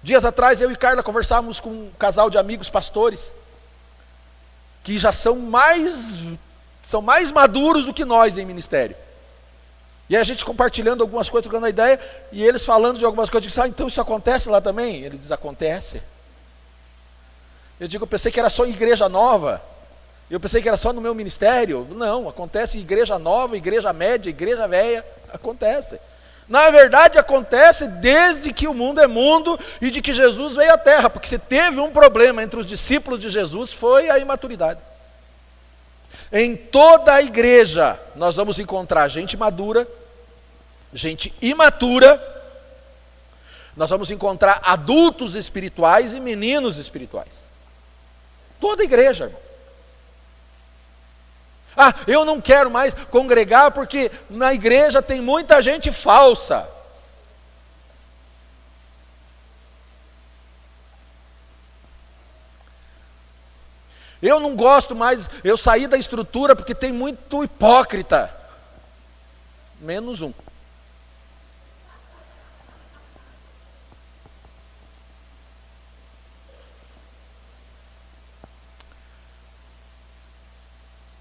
Dias atrás eu e Carla conversávamos com um casal de amigos pastores, que já são mais maduros do que nós em ministério. E a gente compartilhando algumas coisas, trocando a ideia, e eles falando de algumas coisas, eu disse, então isso acontece lá também? Ele diz, acontece. Eu digo, eu pensei que era só em igreja nova, eu pensei que era só no meu ministério. Não, acontece em igreja nova, igreja média, igreja velha, acontece. Na verdade acontece desde que o mundo é mundo e de que Jesus veio à terra, porque se teve um problema entre os discípulos de Jesus foi a imaturidade. Em toda a igreja nós vamos encontrar gente madura, gente imatura, nós vamos encontrar adultos espirituais e meninos espirituais. Toda a igreja, irmão. Ah, eu não quero mais congregar porque na igreja tem muita gente falsa. Eu não gosto mais, eu saí da estrutura porque tem muito hipócrita. Menos um.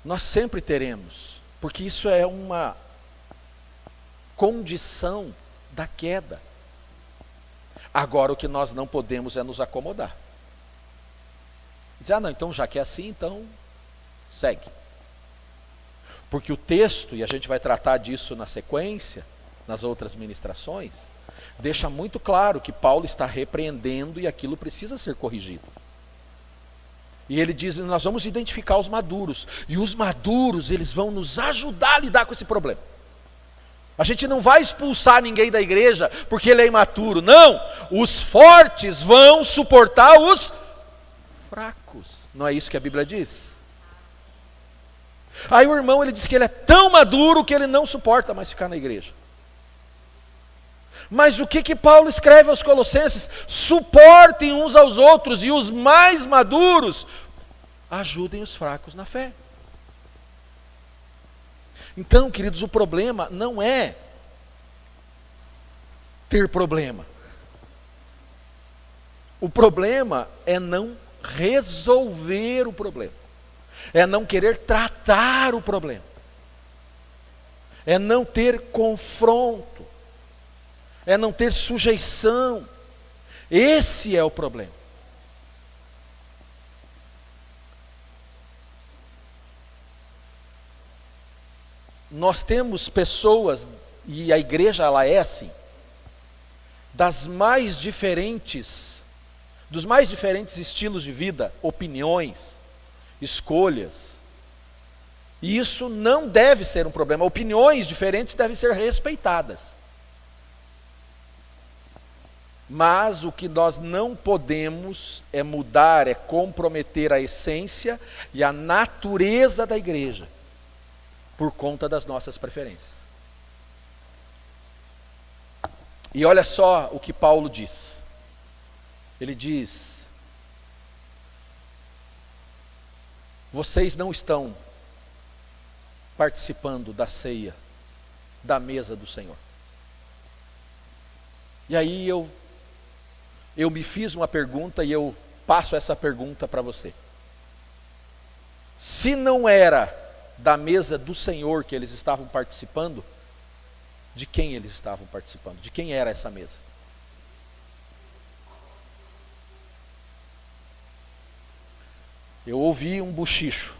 Nós sempre teremos, porque isso é uma condição da queda. Agora o que nós não podemos é nos acomodar. Dizer, não, então já que é assim, então segue. Porque o texto, e a gente vai tratar disso na sequência, nas outras ministrações, deixa muito claro que Paulo está repreendendo e aquilo precisa ser corrigido. E ele diz, nós vamos identificar os maduros, e os maduros, eles vão nos ajudar a lidar com esse problema. A gente não vai expulsar ninguém da igreja porque ele é imaturo, não. Os fortes vão suportar os fracos. Não é isso que a Bíblia diz? Aí o irmão, ele diz que ele é tão maduro que ele não suporta mais ficar na igreja. Mas o que Paulo escreve aos Colossenses? Suportem uns aos outros, e os mais maduros ajudem os fracos na fé. Então, queridos, o problema não é ter problema. O problema é não resolver o problema. É não querer tratar o problema. É não ter confronto. É não ter sujeição. Esse é o problema. Nós temos pessoas, e a igreja ela é assim, dos mais diferentes estilos de vida, opiniões, escolhas. E isso não deve ser um problema. Opiniões diferentes devem ser respeitadas. Mas o que nós não podemos é mudar, é comprometer a essência e a natureza da igreja por conta das nossas preferências. E olha só o que Paulo diz. Ele diz: vocês não estão participando da ceia, da mesa do Senhor. E aí eu me fiz uma pergunta e eu passo essa pergunta para você. Se não era da mesa do Senhor que eles estavam participando, de quem eles estavam participando? De quem era essa mesa? Eu ouvi um bochicho.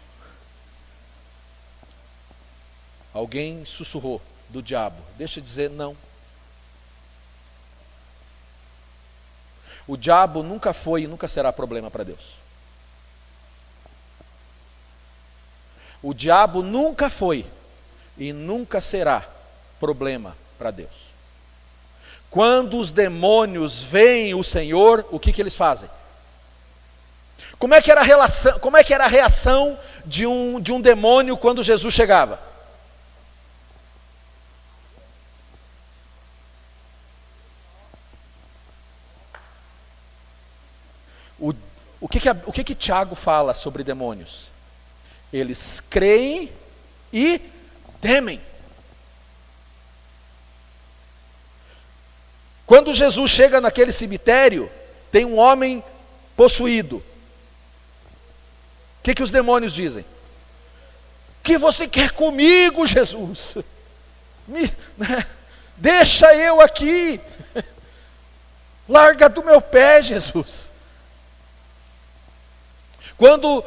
Alguém sussurrou do diabo. Deixa eu dizer, não. O diabo nunca foi e nunca será problema para Deus. O diabo nunca foi e nunca será problema para Deus. Quando os demônios veem o Senhor, o que eles fazem? Como é que era a reação de um demônio quando Jesus chegava? O que Tiago fala sobre demônios? Eles creem e temem. Quando Jesus chega naquele cemitério, tem um homem possuído. O que os demônios dizem? O que você quer comigo, Jesus? Deixa eu aqui. Larga do meu pé, Jesus. Quando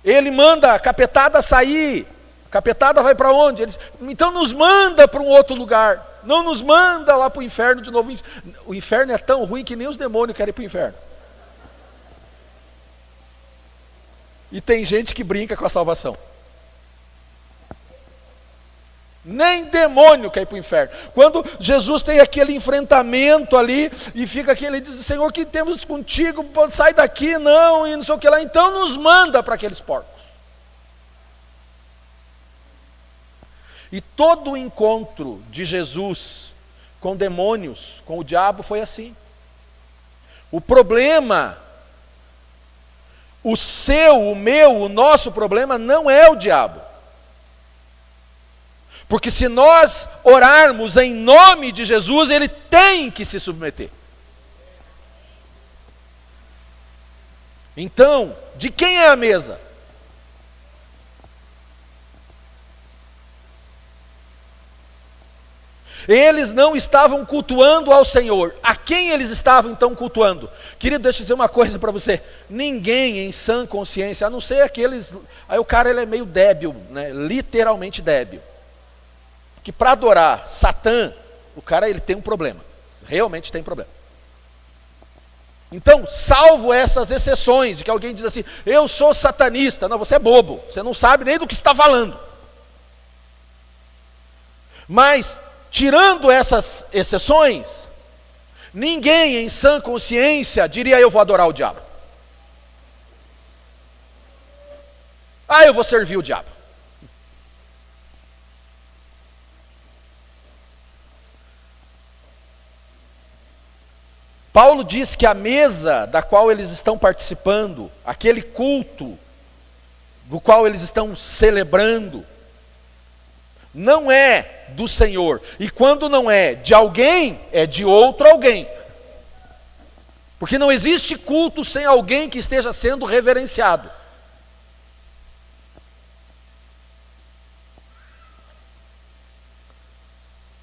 ele manda a capetada sair, a capetada vai para onde? Eles, então nos manda para um outro lugar. Não nos manda lá para o inferno de novo. O inferno é tão ruim que nem os demônios querem ir para o inferno. E tem gente que brinca com a salvação. Nem demônio quer ir para o inferno. Quando Jesus tem aquele enfrentamento ali, e fica aquele, ele diz, Senhor, que temos contigo, sai daqui, não, e não sei o que lá, então nos manda para aqueles porcos. E todo o encontro de Jesus com demônios, com o diabo, foi assim. O problema O seu, o meu, o nosso problema não é o diabo. Porque se nós orarmos em nome de Jesus, ele tem que se submeter. Então, de quem é a mesa? Eles não estavam cultuando ao Senhor. A quem eles estavam então cultuando? Querido, deixa eu dizer uma coisa para você. Ninguém em sã consciência, a não ser aqueles... Aí o cara ele é meio débil, né? Literalmente débil. Que para adorar Satã, o cara ele tem um problema. Realmente tem problema. Então, salvo essas exceções, de que alguém diz assim, eu sou satanista. Não, você é bobo. Você não sabe nem do que está falando. Mas... tirando essas exceções, ninguém em sã consciência diria eu vou adorar o diabo. Ah, eu vou servir o diabo. Paulo diz que a mesa da qual eles estão participando, aquele culto do qual eles estão celebrando, não é do Senhor. E quando não é de alguém, é de outro alguém. Porque não existe culto sem alguém que esteja sendo reverenciado.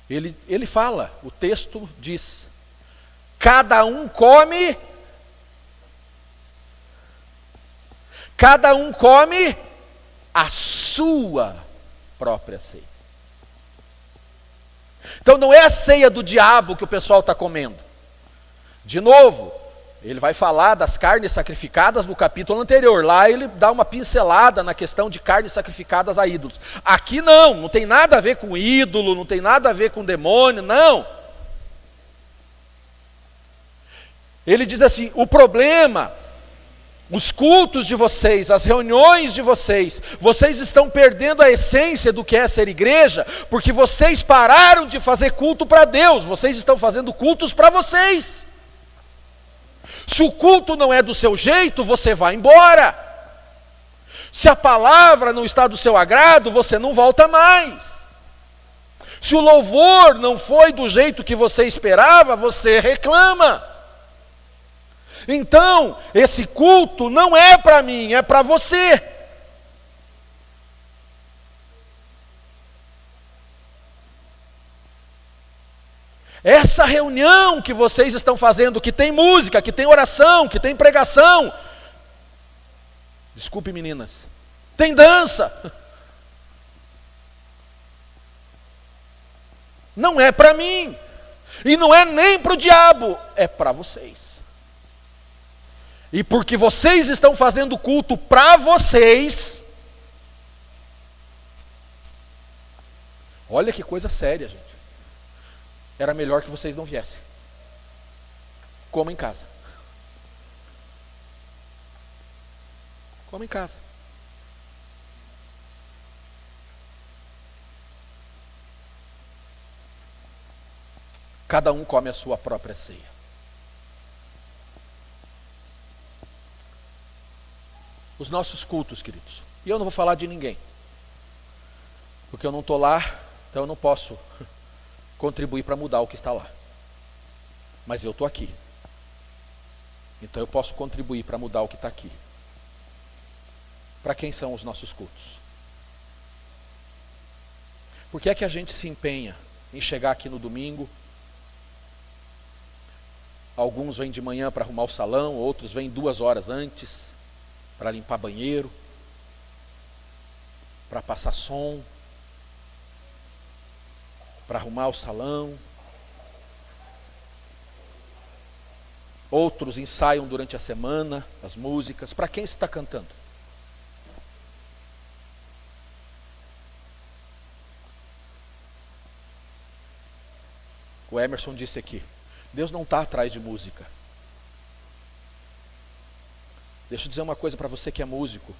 Ele fala, o texto diz, cada um come a sua própria ceia. Então não é a ceia do diabo que o pessoal está comendo. De novo, ele vai falar das carnes sacrificadas no capítulo anterior. Lá ele dá uma pincelada na questão de carnes sacrificadas a ídolos. Aqui não tem nada a ver com ídolo, não tem nada a ver com demônio, não. Ele diz assim, o problema... os cultos de vocês, as reuniões de vocês estão perdendo a essência do que é ser igreja, porque vocês pararam de fazer culto para Deus, vocês estão fazendo cultos para vocês. Se o culto não é do seu jeito, você vai embora. Se a palavra não está do seu agrado, você não volta mais. Se o louvor não foi do jeito que você esperava, você reclama. Então, esse culto não é para mim, é para você. Essa reunião que vocês estão fazendo, que tem música, que tem oração, que tem pregação, desculpe meninas, tem dança, não é para mim, e não é nem para o diabo, é para vocês. E porque vocês estão fazendo culto para vocês, olha que coisa séria, gente. Era melhor que vocês não viessem. Coma em casa. Coma em casa. Cada um come a sua própria ceia. Os nossos cultos, queridos. E eu não vou falar de ninguém. Porque eu não estou lá, então eu não posso contribuir para mudar o que está lá. Mas eu estou aqui. Então eu posso contribuir para mudar o que está aqui. Para quem são os nossos cultos? Por que é que a gente se empenha em chegar aqui no domingo? Alguns vêm de manhã para arrumar o salão, outros vêm 2 horas antes para limpar banheiro, para passar som, para arrumar o salão. Outros ensaiam durante a semana as músicas. Para quem está cantando? O Emerson disse aqui, Deus não está atrás de música. Deixa eu dizer uma coisa para você que é músico.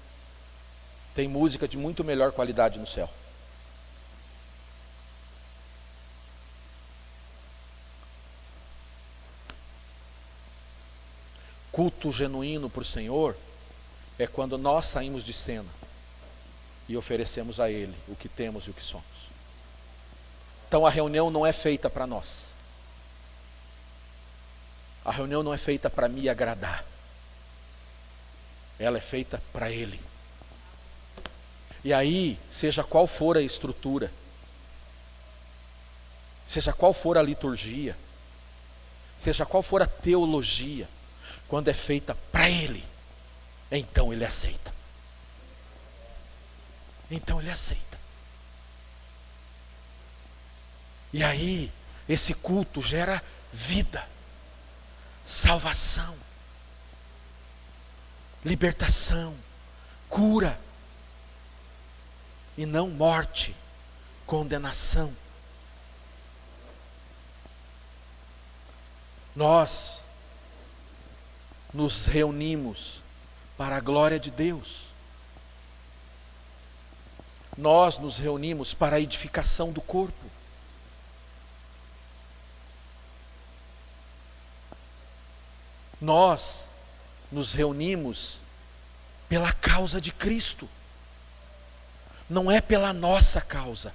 Tem música de muito melhor qualidade no céu. Culto genuíno para o Senhor é quando nós saímos de cena e oferecemos a Ele o que temos e o que somos. Então a reunião não é feita para nós. A reunião não é feita para me agradar. Ela é feita para Ele. E aí, seja qual for a estrutura, seja qual for a liturgia, seja qual for a teologia, quando é feita para Ele, então Ele aceita. Então Ele aceita. E aí, esse culto gera vida, salvação, libertação, cura, e não morte, condenação. Nós nos reunimos para a glória de Deus. Nós nos reunimos para a edificação do corpo. Nós nos reunimos pela causa de Cristo. Não é pela nossa causa.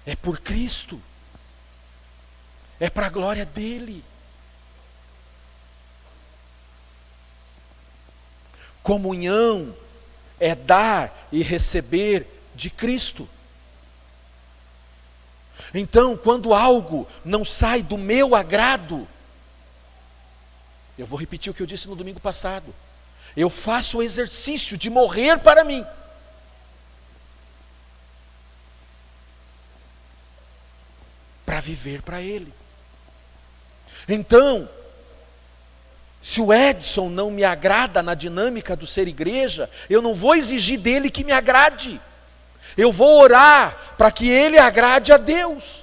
É por Cristo. É para a glória dele. Comunhão é dar e receber de Cristo. Então, quando algo não sai do meu agrado, eu vou repetir o que eu disse no domingo passado. Eu faço o exercício de morrer para mim. Para viver para Ele. Então, se o Edson não me agrada na dinâmica do ser igreja, eu não vou exigir dele que me agrade. Eu vou orar para que ele agrade a Deus.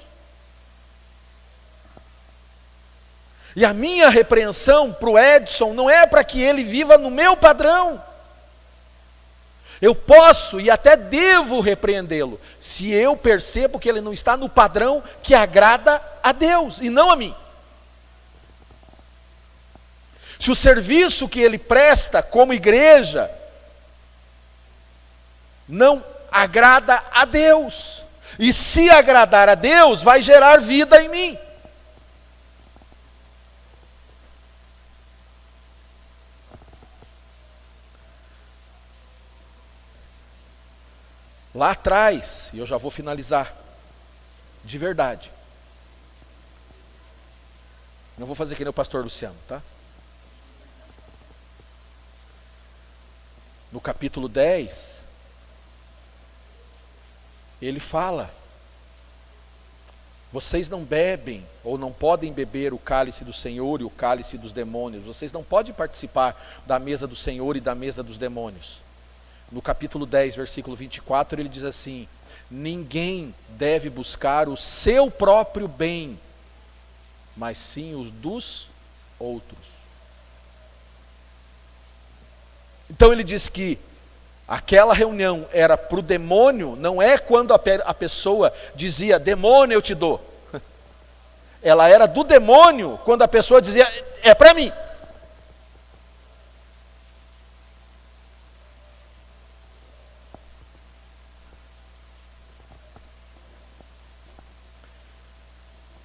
E a minha repreensão para o Edson não é para que ele viva no meu padrão. Eu posso e até devo repreendê-lo, se eu percebo que ele não está no padrão que agrada a Deus e não a mim. Se o serviço que ele presta como igreja não agrada a Deus, e se agradar a Deus, vai gerar vida em mim. Lá atrás, e eu já vou finalizar, de verdade. Não vou fazer que nem o pastor Luciano, tá? No capítulo 10, ele fala: vocês não bebem, ou não podem beber o cálice do Senhor e o cálice dos demônios. Vocês não podem participar da mesa do Senhor e da mesa dos demônios. No capítulo 10, versículo 24, ele diz assim: ninguém deve buscar o seu próprio bem, mas sim os dos outros. Então ele diz que aquela reunião era para o demônio, não é quando a pessoa dizia, demônio eu te dou. Ela era do demônio quando a pessoa dizia, é para mim.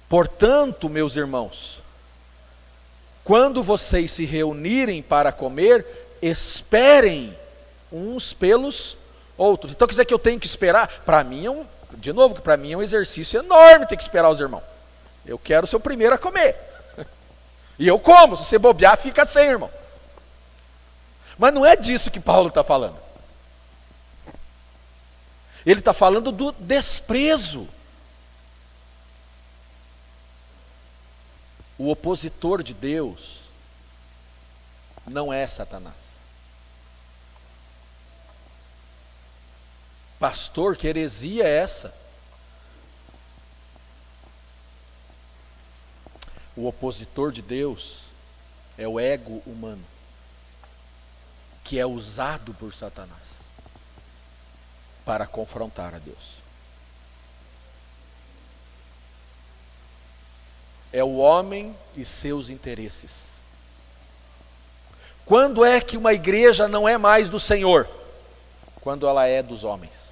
Portanto, meus irmãos, quando vocês se reunirem para comer, esperem uns pelos outros. Então quer dizer que eu tenho que esperar? Para mim para mim é um exercício enorme ter que esperar os irmãos. Eu quero ser o primeiro a comer. E eu como, se você bobear, fica sem, irmão. Mas não é disso que Paulo está falando. Ele está falando do desprezo. O opositor de Deus não é Satanás. Pastor, que heresia é essa? O opositor de Deus é o ego humano, que é usado por Satanás para confrontar a Deus. É o homem e seus interesses. Quando é que uma igreja não é mais do Senhor? Quando ela é dos homens.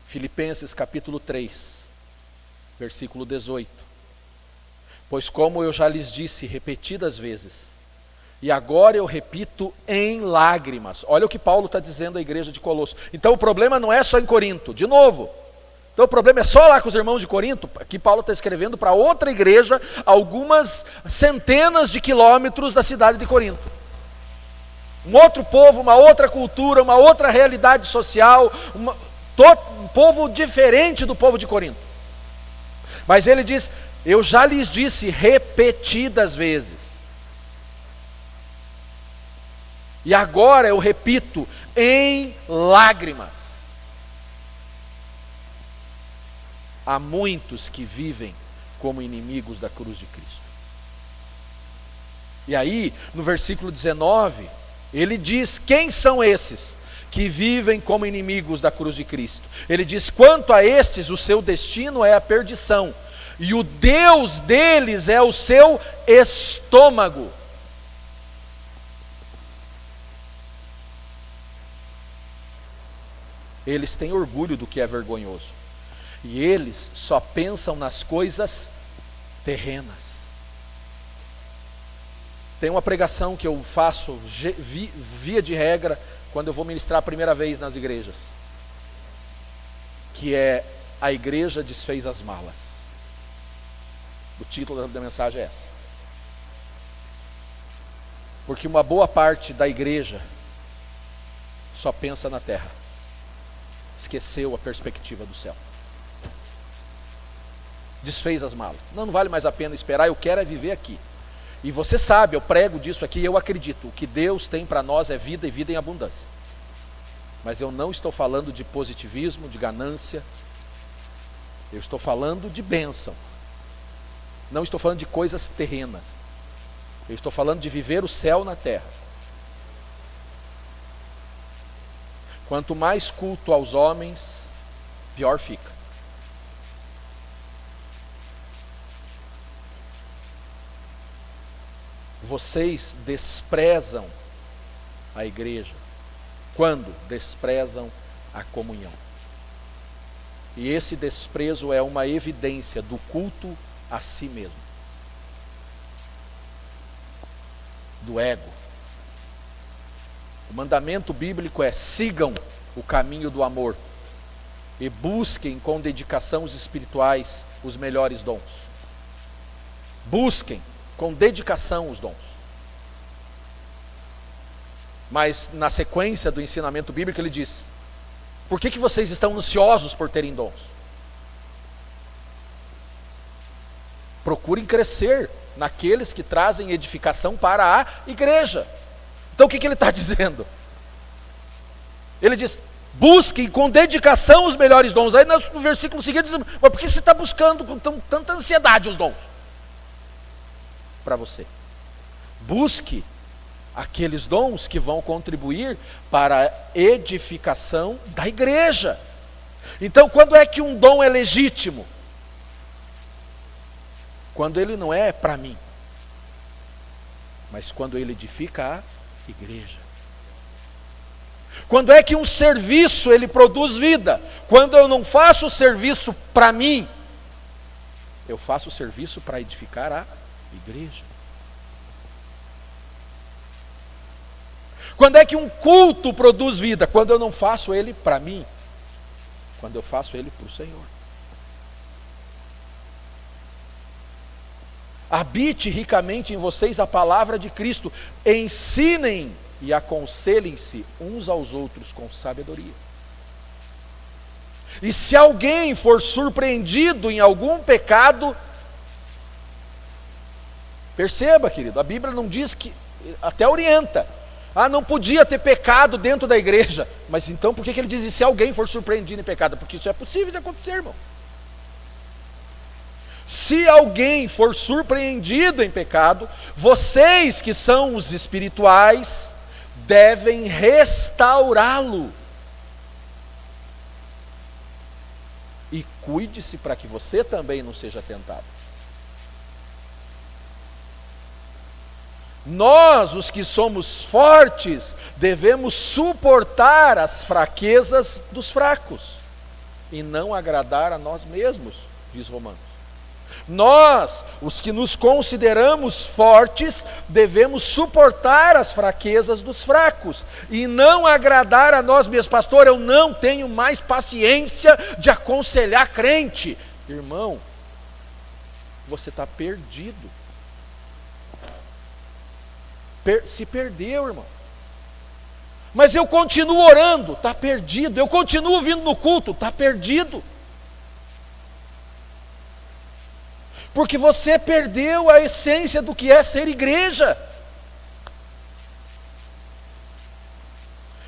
Filipenses capítulo 3, versículo 18. Pois como eu já lhes disse repetidas vezes, e agora eu repito em lágrimas. Olha o que Paulo está dizendo à igreja de Colosso. Então o problema não é só em Corinto, de novo. Então o problema é só lá com os irmãos de Corinto. Aqui Paulo está escrevendo para outra igreja, algumas centenas de quilômetros da cidade de Corinto. Um outro povo, uma outra cultura, uma outra realidade social, um povo diferente do povo de Corinto. Mas ele diz, eu já lhes disse repetidas vezes. E agora eu repito, em lágrimas. Há muitos que vivem como inimigos da cruz de Cristo. E aí, no versículo 19, ele diz, quem são esses que vivem como inimigos da cruz de Cristo? Ele diz, quanto a estes, o seu destino é a perdição, e o Deus deles é o seu estômago. Eles têm orgulho do que é vergonhoso. E eles só pensam nas coisas terrenas. Tem uma pregação que eu faço via de regra quando eu vou ministrar a primeira vez nas igrejas, que é a igreja desfez as malas. O título da mensagem é essa. Porque uma boa parte da igreja só pensa na terra, esqueceu a perspectiva do céu. Desfez as malas. Não vale mais a pena esperar, eu quero é viver aqui. E você sabe, eu prego disso aqui, eu acredito, o que Deus tem para nós é vida e vida em abundância. Mas eu não estou falando de positivismo, de ganância. Eu estou falando de bênção. Não estou falando de coisas terrenas. Eu estou falando de viver o céu na terra. Quanto mais culto aos homens, pior fica. Vocês desprezam a igreja quando desprezam a comunhão. E esse desprezo é uma evidência do culto a si mesmo, do ego. O mandamento bíblico é: sigam o caminho do amor e busquem com dedicação os espirituais os melhores dons. Busquem com dedicação os dons. Mas na sequência do ensinamento bíblico ele diz: por que vocês estão ansiosos por terem dons? Procurem crescer naqueles que trazem edificação para a igreja. Então o que ele está dizendo? Ele diz: busquem com dedicação os melhores dons. Aí no versículo seguinte diz: mas por que você está buscando com tanta ansiedade os dons? Para você. Busque aqueles dons que vão contribuir para a edificação da igreja. Então, quando é que um dom é legítimo? Quando ele não é para mim, mas quando ele edifica a igreja. Quando é que um serviço ele produz vida? Quando eu não faço o serviço para mim, eu faço o serviço para edificar a igreja. Quando é que um culto produz vida? Quando eu não faço ele para mim, quando eu faço ele para o Senhor. Habite ricamente em vocês a palavra de Cristo, ensinem e aconselhem-se uns aos outros com sabedoria. E se alguém for surpreendido em algum pecado, perceba, querido, a Bíblia não diz que, até orienta, não podia ter pecado dentro da igreja, mas então por que ele diz, e se alguém for surpreendido em pecado? Porque isso é possível de acontecer, irmão. Se alguém for surpreendido em pecado, vocês que são os espirituais, devem restaurá-lo. E cuide-se para que você também não seja tentado. Nós, os que somos fortes, devemos suportar as fraquezas dos fracos e não agradar a nós mesmos, diz Romanos. Nós, os que nos consideramos fortes, devemos suportar as fraquezas dos fracos e não agradar a nós mesmos. Pastor, eu não tenho mais paciência de aconselhar crente. Irmão, você está perdido. Se perdeu, irmão. Mas eu continuo orando, está perdido. Eu continuo vindo no culto, está perdido. Porque você perdeu a essência do que é ser igreja.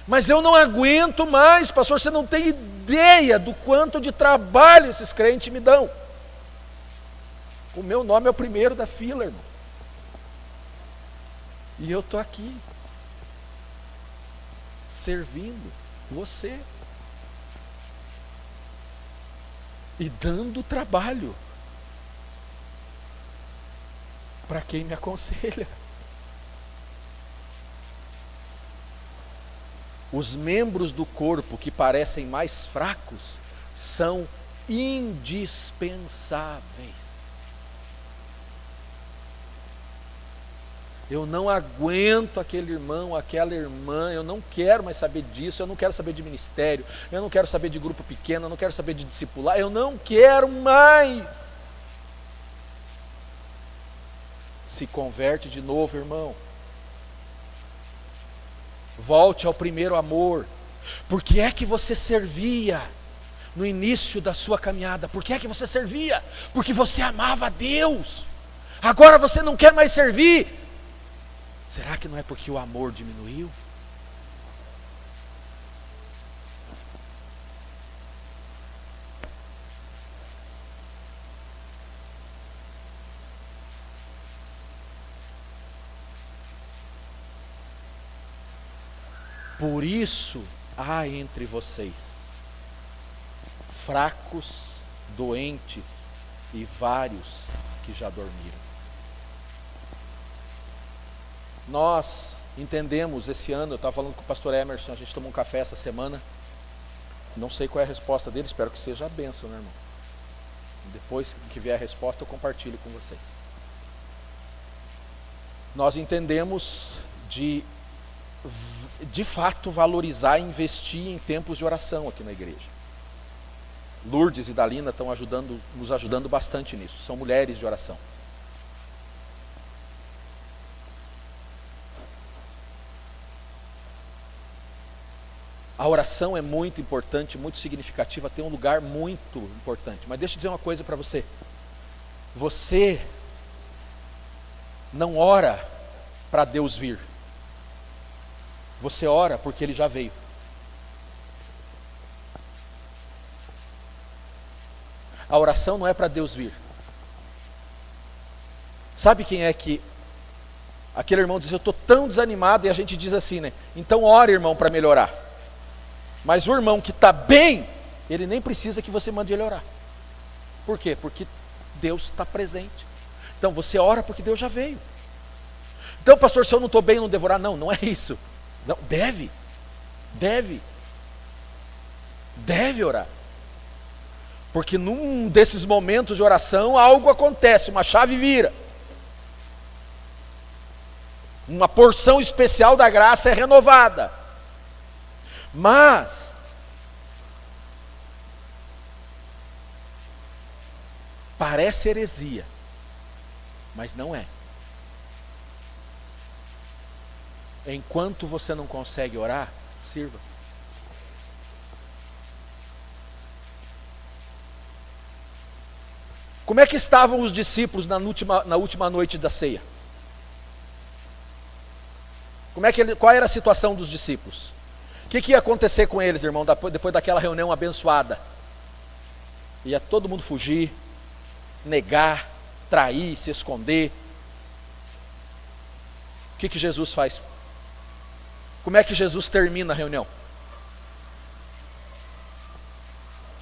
Mas eu não aguento mais, pastor, você não tem ideia do quanto de trabalho esses crentes me dão. O meu nome é o primeiro da fila, irmão. E eu estou aqui, servindo você. E dando trabalho para quem me aconselha. Os membros do corpo que parecem mais fracos são indispensáveis. Eu não aguento aquele irmão, aquela irmã, eu não quero mais saber disso, eu não quero saber de ministério, eu não quero saber de grupo pequeno, eu não quero saber de discipular, eu não quero mais. Se converte de novo, irmão. Volte ao primeiro amor. Por que é que você servia no início da sua caminhada? Por que é que você servia? Porque você amava a Deus. Agora você não quer mais servir. Será que não é porque o amor diminuiu? Por isso há entre vocês fracos, doentes e vários que já dormiram. Nós entendemos esse ano, eu estava falando com o pastor Emerson, a gente tomou um café essa semana, não sei qual é a resposta dele, espero que seja a bênção, né, irmão? Depois que vier a resposta eu compartilho com vocês. Nós entendemos de fato valorizar e investir em tempos de oração aqui na igreja. Lourdes e Dalina estão nos ajudando bastante nisso, são mulheres de oração. A oração é muito importante, muito significativa, tem um lugar muito importante. Mas deixa eu dizer uma coisa para você. Você não ora para Deus vir. Você ora porque Ele já veio. A oração não é para Deus vir. Sabe quem é que... Aquele irmão diz, eu estou tão desanimado, e a gente diz assim, né? Então ore, irmão, para melhorar. Mas o irmão que está bem, ele nem precisa que você mande ele orar. Por quê? Porque Deus está presente. Então você ora porque Deus já veio. Então, pastor, se eu não estou bem, eu não devo orar. Não, não é isso. Não, deve orar. Porque num desses momentos de oração, algo acontece, uma chave vira. Uma porção especial da graça é renovada. Mas parece heresia, mas não é. Enquanto você não consegue orar, sirva. Como é que estavam os discípulos na última noite da ceia? Qual era a situação dos discípulos? O que ia acontecer com eles, irmão, depois daquela reunião abençoada? Ia todo mundo fugir, negar, trair, se esconder. O que Jesus faz? Como é que Jesus termina a reunião?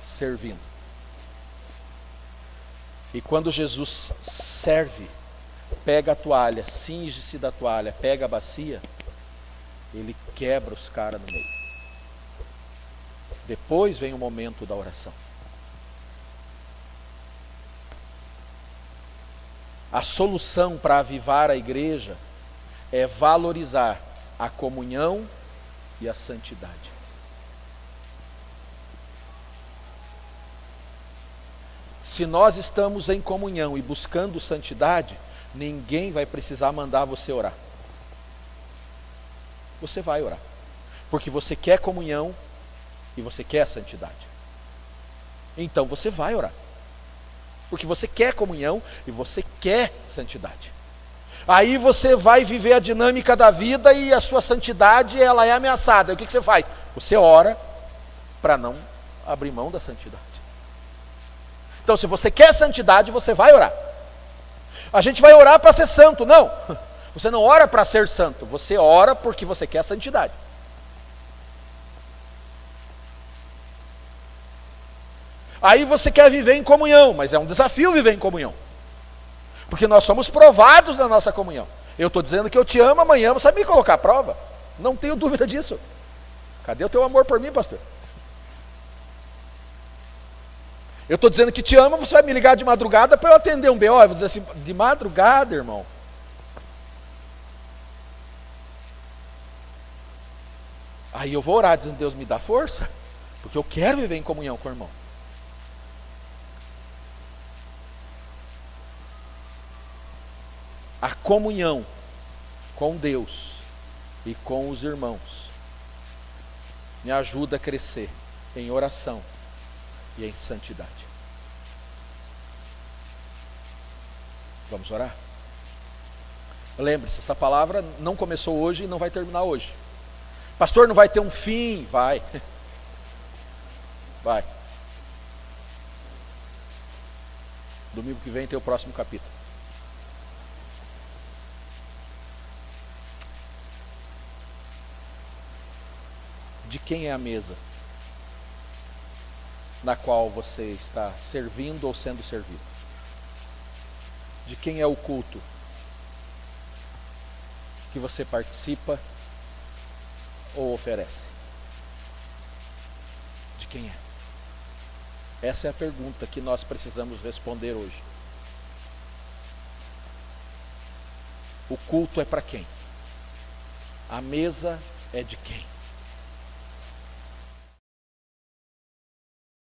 Servindo. E quando Jesus serve, pega a toalha, cinge-se da toalha, pega a bacia, ele quebra os caras no meio. Depois vem o momento da oração. A solução para avivar a igreja é valorizar a comunhão e a santidade. Se nós estamos em comunhão e buscando santidade, ninguém vai precisar mandar você orar. Você vai orar. Porque você quer comunhão e você quer santidade. Então você vai orar. Porque você quer comunhão e você quer santidade. Aí você vai viver a dinâmica da vida e a sua santidade ela é ameaçada. E o que você faz? Você ora para não abrir mão da santidade. Então se você quer santidade, você vai orar. A gente vai orar para ser santo. Não, você não ora para ser santo. Você ora porque você quer santidade. Aí você quer viver em comunhão, mas é um desafio viver em comunhão. Porque nós somos provados na nossa comunhão. Eu estou dizendo que eu te amo, amanhã você vai me colocar à prova. Não tenho dúvida disso. Cadê o teu amor por mim, pastor? Eu estou dizendo que te amo, você vai me ligar de madrugada para eu atender um BO. Eu vou dizer assim, de madrugada, irmão. Aí eu vou orar dizendo, Deus me dá força, porque eu quero viver em comunhão com o irmão. A comunhão com Deus e com os irmãos me ajuda a crescer em oração e em santidade. Vamos orar? Lembre-se, essa palavra não começou hoje e não vai terminar hoje. Pastor, não vai ter um fim? Vai. Vai. Domingo que vem tem o próximo capítulo. De quem é a mesa na qual você está servindo ou sendo servido? De quem é o culto que você participa ou oferece? De quem é? Essa é a pergunta que nós precisamos responder hoje. O culto é para quem? A mesa é de quem?